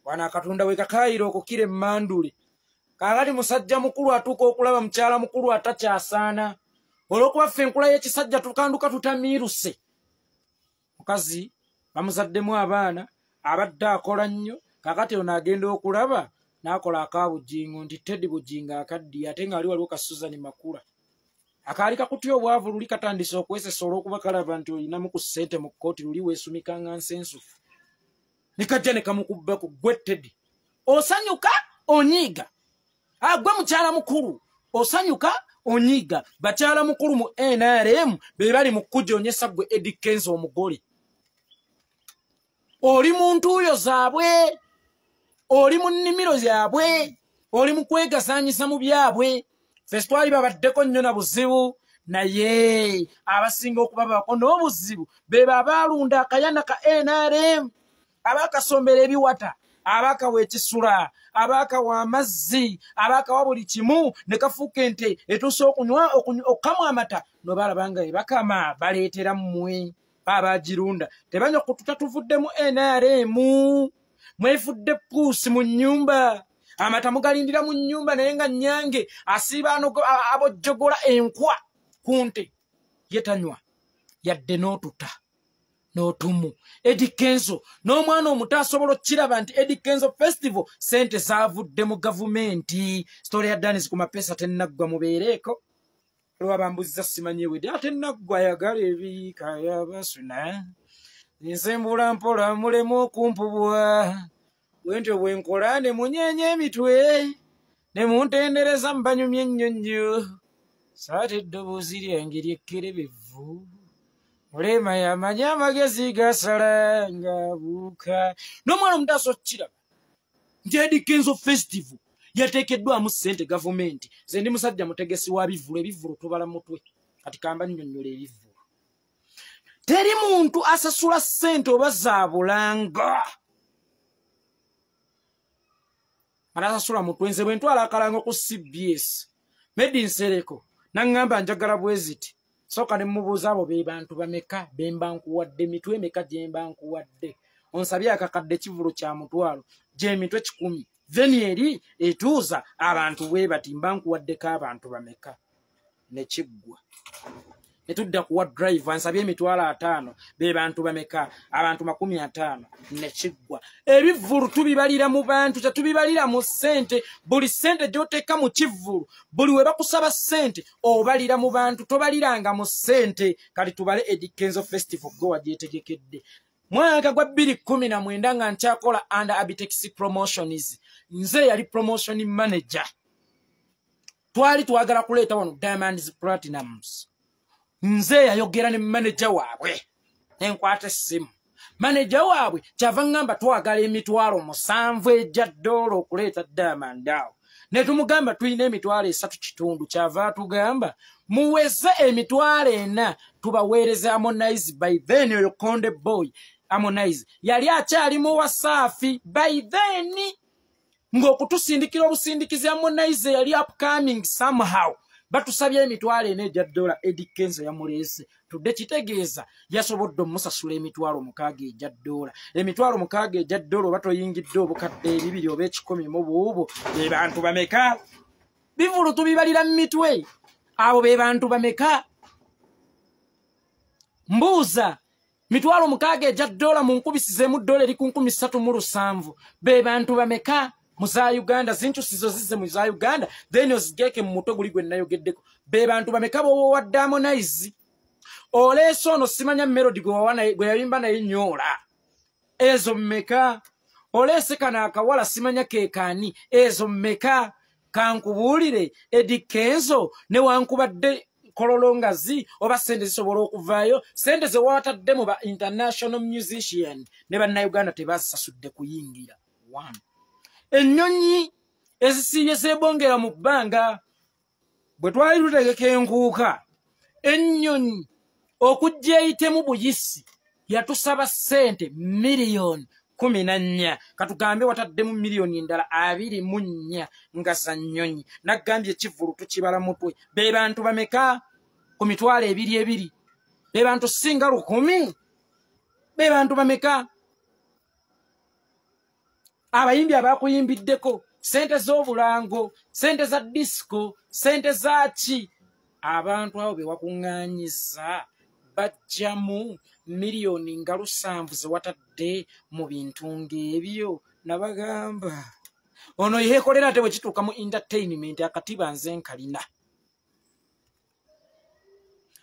Wana Katonda we kakayira okukira emmandule. Kakati musajja mukulu atuuka okulaba mukyala mukulu atakyasaana. Olw'okuba ffe enkula y'ekisajja tukanduka tutamiiruse. Mukazi bamuzaddemu abaana abadde akola nnyo. Kakati ono agenda okulaba n'akola akaabujingo nti Teddy Bujinga akaddiye ate nga waliwo ka Susan Makula. Akaali kakutya obwavu luli katandise okwesesa olw'okuba kalaba nti olinamu ku ssente mu kkooti luli weesumika nga nsensufu. Nikajja ne kamukubba ku gwe Teddy. Osanyuka onyiiga. Gwe mukyala mukulu osanyuka onyiiga. Bakyala mukulu mu NRM be bali mu kujoonyesa gwe Eddy Kenzo omugole. Oli mu ntuuyo zaabwe, oli mu nnimiro zaabwe, oli mu kwegasaanyisa mu byabwe. Ffe twali babaddeko nnyo na buzibu, naye abasinga okuba bako n'obuzibu be babaalunda akayana ka NRM. Abakasombera ebiwata, abakawa ekisula, abakawa amazzi, abakawa buli kimu ne kafuuka ente etuusa okukamwa amata no balabanga bakama baleetera mmwe abagirunda. Tebanywa kututa tuvudde mu NRM, mwefudde puusi mu nnyumba. Amata mugalindira mu nnyumba naye nga nnyange asiiba abojjogola enkwa ku nte yetanywa yadde n'otuta n'otumu. Eddy Kenzo n'omwana omuto asobola okukiraba nti Eddy Kenzo festival sente zaavudde mu gavumenti. Story ya Danz Kumapeesa tennaggwa mubeereeko. Lwa bambuzza simanyi wedde ate naggwa ayagala ebiika yabasuna. Nsembula mpola mulemu okumpubwa. Bwentyo bwenkola ne munyeenya emitwe ne muntendereza mbanyumye ennyonnyo. Saate eddoboozi lyange lyekkerebevu. Festival. Mulema ya manyama gezi gasala buka. No mwana mdaso chira. Eddy Kenzo Festival. Yatekeddwa mu ssente government. Zendi musajja mutegesi wa bivulu tubala mutwe. Kati kamba nnyonnyola ebivulu. Teri muntu asasula ssente oba zaabulanga. Anasasula mutwenze bwe ntwala akalango ku CBS. Made in Sereko. Nangamba njagala bweziti. Soka ne mubuuza abo be bantu bameka bemba nkuwadde mitwe meka jemba nkuwadde. Onsabye akakadde kivulu kya mutwalo. Je mitwe 10. Venieri etuuza abantu bwe batimba nkuwaddeko abantu bameka. Ne kiggwa. Netudda kuwa drive ansabye emitwalo 5 be bantu bameka abantu 50 ne kiggwa. Ebivulu tubibalira mu bantu tubibalira mu ssente. Buli ssente gy'oteeka mu kivulu buli we bakusaba ssente obalira mu bantu tobaliranga mu ssente. Kati tubale Eddy Kenzo Festival go wagyetegekedde. Mwaka gwa 2019 nga nkyakola under Abitex Promotions. Nze yali promotion manager. Twali twagala kuleeta wano Diamonds Platinums. Nze yayogera ne manager waabwe. Enkwata essimu. Manager waabwe kyava ngamba twagala emitwalo 7 ejja $7 okuleeta Diamond awo. Ne tumugamba tulina emitwalo 3 kitundu kyava tugamba muweze emitwalo 4 tubaweereze Harmonize by then oyo Konde Boy Harmonize yali akyali mu Wasafi by then ng'okutusindikira obusindikizi Harmonize yali upcoming somehow. Batusabye emitwalo 4 ejja $. Eddy Kenzo yamuleese. Tudde kitegeeza yasobodde omusasula emitwalo 6 ejja $. Emitwalo 6 ejja $, batoyingidde obukadde 2 oba 10 mu buubo. Be bantu bameka? Bivulu tubibalira mu mitwe. Abo be bantu bameka? Mbuuza. Mitwalo 6 ejja $, munkubisizemu $337. Be bantu bameka? Muza Uganda zinchusizo zize mu za Uganda then ozigeke mu mutwe guli gwe nayogeddeko. Be bantu bameka bo wa Harmonize. Oleso no simanya melody gwe yayimba naye nyola. Ezo mmeka. Olese kana akawala simanya kekani. Ezo mmeka. Kankubulire Eddy Kenzo ne wankubadde kololongazi oba sente zisobola okuvaayo. Sente ze watadde mu ba international musician ne banna Uganda tebasasudde kuyingira. 1. Ennyonyi ezisiye zebongera mu bbanga bwe twali tutegeka enkuuka. Ennyonyi okujja eyitemu buyisi yatusaba ssente miliyoni 14. Katugambe wataddemu miliyoni endala 24 nga za nnyonyi. Naggambye ekivulu tukibala mutwe. Be bantu bameka ku mitwalo 2. Be bantu singa 10. Be bantu bameka? Abayimbi abakuyimbiddeko sente z'obulango, sente za disco, sente za ki. Abantu abo be wakuŋŋaanyiza bajjamu miliyoni nga 7 ze watadde mu bintu ng'ebyo. Nabagamba ono Yekolera ate bwe kituuka mu entertainment akatiba nze nkalina.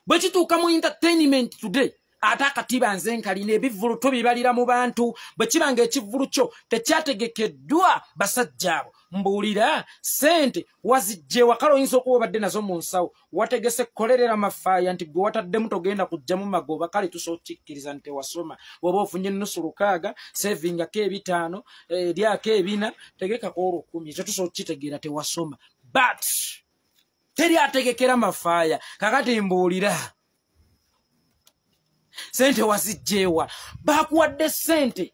Bwe kituuka mu entertainment today ate akatiba nze nkalina. Ebivulu tubibalira mu bantu. Bwe kibanga ekivulu kyo tekyategekeddwa basajja abo. Mbuulira sente wazijje wakalo oyinza okuba obadde nazo mu nsawo. Wategese kukolerera mafaaya nti gwe wataddemu togenda kujjamu magoba. Kale tusokikkiriza nti wasoma. Bw'oba ofunye ennusu 6 savingako 5 eryako 4 tegekako 10. Ekyo tusokitegeera tewasoma. But teri ategekera mafaaya. Kakati mbuulira sente wazijjewa. Bakuwadde sente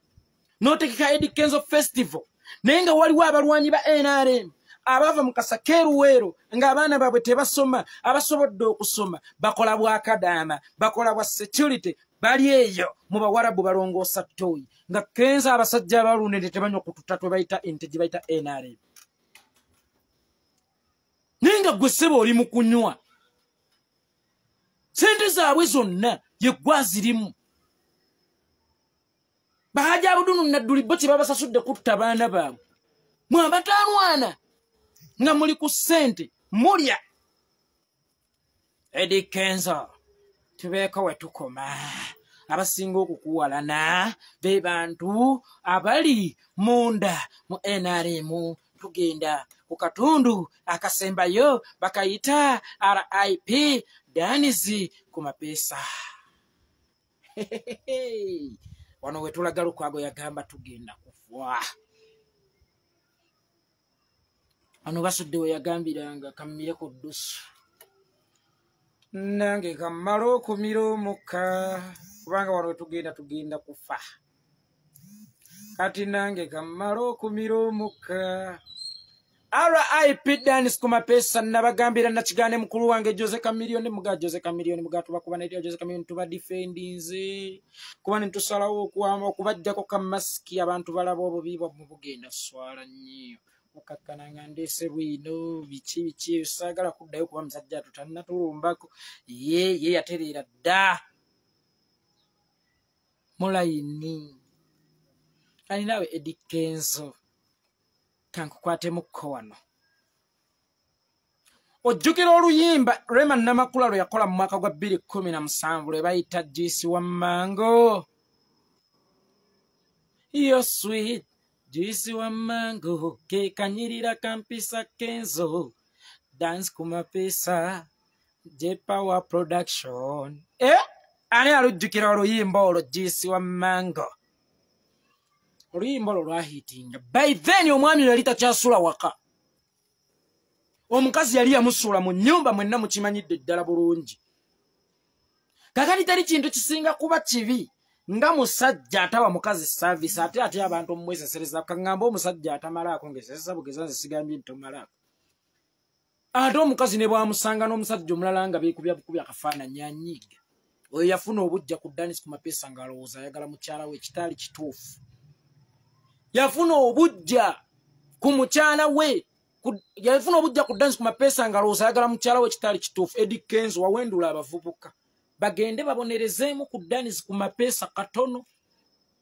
n'otegeka Eddy Kenzo Festival naye nga waliwo abalwanyi ba NRM abava mu Kasakeruwero ng'abaana baabwe tebasoma. Abasobodde okusoma bakola bwakadaama, bakola bwa security, bali eyo mu Bawarabu balongoosa ttooyi. Nga Kenzo abasajja abalunene tebanywa kututa twe bayita ente gye bayita NRM. Naye nga gwe ssebo oli mu kunywa. Sente zaabwe zonna yeggwa zirimu. Bahaja abudunu nadduli bo kye babasasudde kutta baana baabwe. Mwabatanwana nga muli ku ssente mulya. Eddy Kenzo tubeeko we tukoma. Abasinga okukuwalana be bantu abali munda mu NRM. Tugenda ku katundu akasembayo bakayita RIP Danz Kumapeesa. Wano wetulaga Lukwago yagamba tugenda kufa. Ano basudde we yagambiranga kamire ku ddusu. Nange kamalo kumira omukka. Kubanga wano tugenda kufa. Kati nange kamalo kumira omukka. RIP Danz Kumapeesa nabagambira nakigane mukulu wange Jose Chameleone mugatuba kuba ne Jose Chameleone tuba defendinze kuba ne tusalawo okubajjako ka mask abantu balaba obubi bugenda swala nnyo okakkana nga ndese Bwiino bichi sagala kuddayo kuba musajja tutanna tulumbako ye yaterera dda mulayini ani nawe Eddy Kenzo kankukwate mukko wano ojjukira oluyimba Rema Namakula lwe yakola mu mwaka gwa 2017 lwe bayita Juice wa Mango. You're sweet Juice wa Mango ke kanyirira kampisa Kenzo Danz Kumapeesa J-Power Production ani alujjukira oluyimba olwo Juice wa Mango. Oluyimba olwo lwahitinga. By then omwami yali takyasula waka. Omukazi yali yamusula mu nnyumba mwenna mukimanyidde ddala bulungi. Kakati tali kintu kisinga kuba kibi nga musajja atawa mukazi service ate abantu omwesesereza kangamba omusajja atamalaako ngesesa bugeza nzisigambye ntomalaako. Ate omukazi ne bwamusanga n'omusajja omulala nga beekubya akafaananyi anyiiga. Oyo yafuna obujja ku Danz Kumapeesa ng'alowooza ayagala mukyala we ekitaali kituufu. Yafuna obujja ku mukyala we yafuna obujja ku Danz Kumapeesa ng'alowooza ayagala mukyala we ekitaali kituufu. Eddy Kenzo wawendula abavubuka bagende babonerezeemu ku Danz Kumapeesa katono.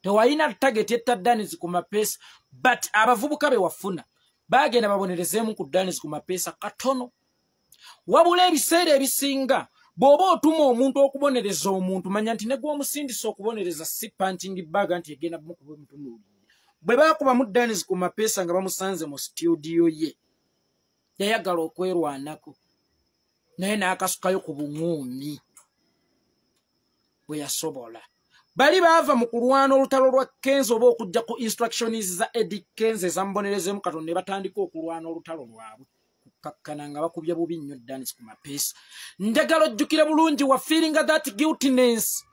Tewalina target etta Danz Kumapeesa but abavubuka be wafuna bagenda babonerezeemu ku Danz Kumapeesa katono. Wabula ebiseera ebisinga bw'oba otuma omuntu okubonereza omuntu manya nti ne gw'omusindisa okubonereza si punching bag nti egenda mukuba omutunuuli. Bwe baakuba mu Danz Kumapeesa nga bamusanze mu studio ye yayagala okwerwanako naye n'akasukayo ku buŋuumi bwe yasobola. Bali baava mu kulwana olutalo lwa Kenzo oba okujja ku instructions za Eddy Kenzo ezamubonerezeemu katono ne batandika okulwana olutalo lwabwe kukakkana nga bakubya bubi nnyo Danz Kumapeesa. Njagala ojjukire bulungi wa feeling that guiltiness.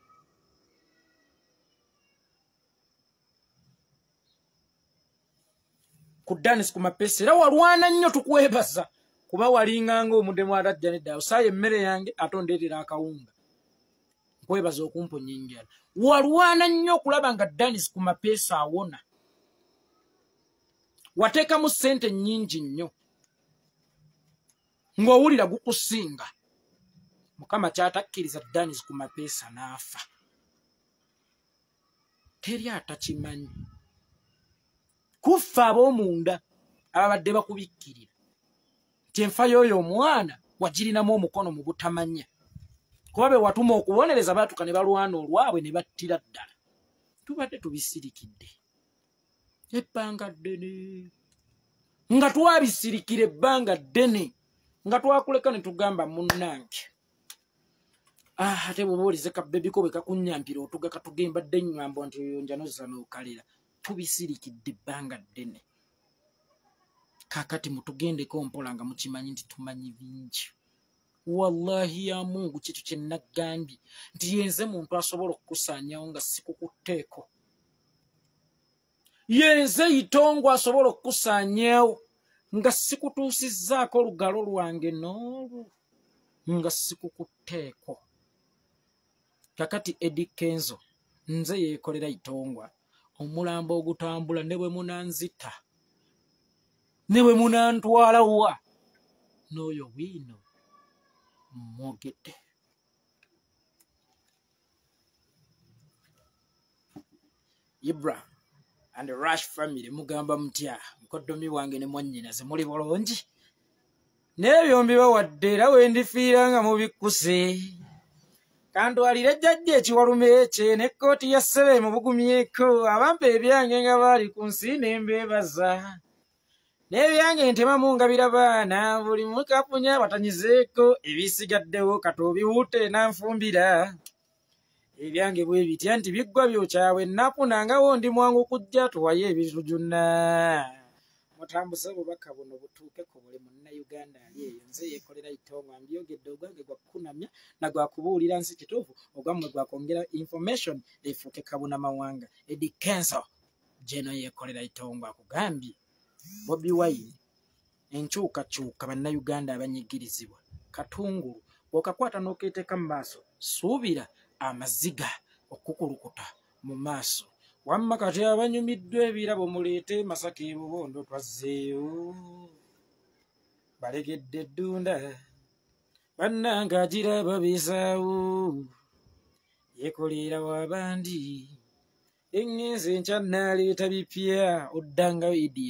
Ku Danz Kumapeesa era walwana nnyo tukwebaza kuba walinganga omudemu atajja nedda osaaye emmere yange atondeetera akawunga nkwebaza okumponya enjala. Walwana nnyo okulaba nga Danz Kumapeesa awona. Wateekamu ssente nnyingi nnyo ng'owulira gukusinga. Mukama kyatakkiriza Danz Kumapeesa n'afa. Teri atakimanyi. Kufa ab'omunda ababadde bakubikkirira nti enfa y'oyo omwana wagirinamu omukono mu butamanya. Kuba be watuma okubonereza baatuka ne balwana olwabwe ne battira ddala. Tubadde tubisirikidde ebbanga ddene nga twabisirikira ebbanga ddene nga twakuleka ne tugamba munnange ate bw'obuulize kabebiko bwe kakunnyampira otuga katugembadde ennyambo nti oyo njanozza n'okalira. Tubisirikidde ebbanga ddene. Kakati mutugendeko mpola nga mukimanyi nti tumanyi bingi. Wallahi ya Mungu kitu kye nagambye nti yenze muntu asobola okukusaanyawo nga sikukutteeko. Yenze Itongwa asobola okukusaanyawo nga sikutuusizzaako olugalo lwange n'olwo nga sikukutteeko. Kakati Eddy Kenzo nze Yekolera Itongwa omulambo ogutambula ne bwe munanzita ne bwe munantwala wa n'oyo Bwiino mwogedde. Ibra and the Rush family mugamba mutya mukoddomi wange ne mwannyinaze muli bulungi n'ebyombi bawadde era wendifiira nga mubikkuse. Kantwalire jjajja ekiwalume ekye n'ekkooti ya ssebe mu bugumyeko abampa ebyange nga baali ku nsi ne mbeebaza Nebyange ntemamu ngabira baana buli mukapunya batanyizeeko ebisigaddewo katobiwute nanfumbira. Ebyange bwe biti anti biggwa byokyawe ennaku nangawo ndi mwangu kujja tuwaye ebitujuna. Mutambuse bubaka buno butuuke ku buli munnayuganda ali eyo. Nze Yekolera Itongwa mbyogedde ogwange gwa kukunamya na gwa kubuulira nsi kituufu ogwammwe gwa kwongera information efuuke kabuna mawanga. Eddy Kenzo Jeno Yekolera Itongwa akugambye Bobi Wine enkyukakyuka bannayuganda abanyigirizibwa katungulu okakwata n'okeeteka mu maaso suubira amaziga okukulukuta mu maaso. Wamma kati abanyumiddwa ebirabo muleete Masaka Bubondo twazzeeyo balegedde eddunda bannanga agira babisaawo Yekolera w'abandi engenze enkya naleeta bipya Odangayo Eddy.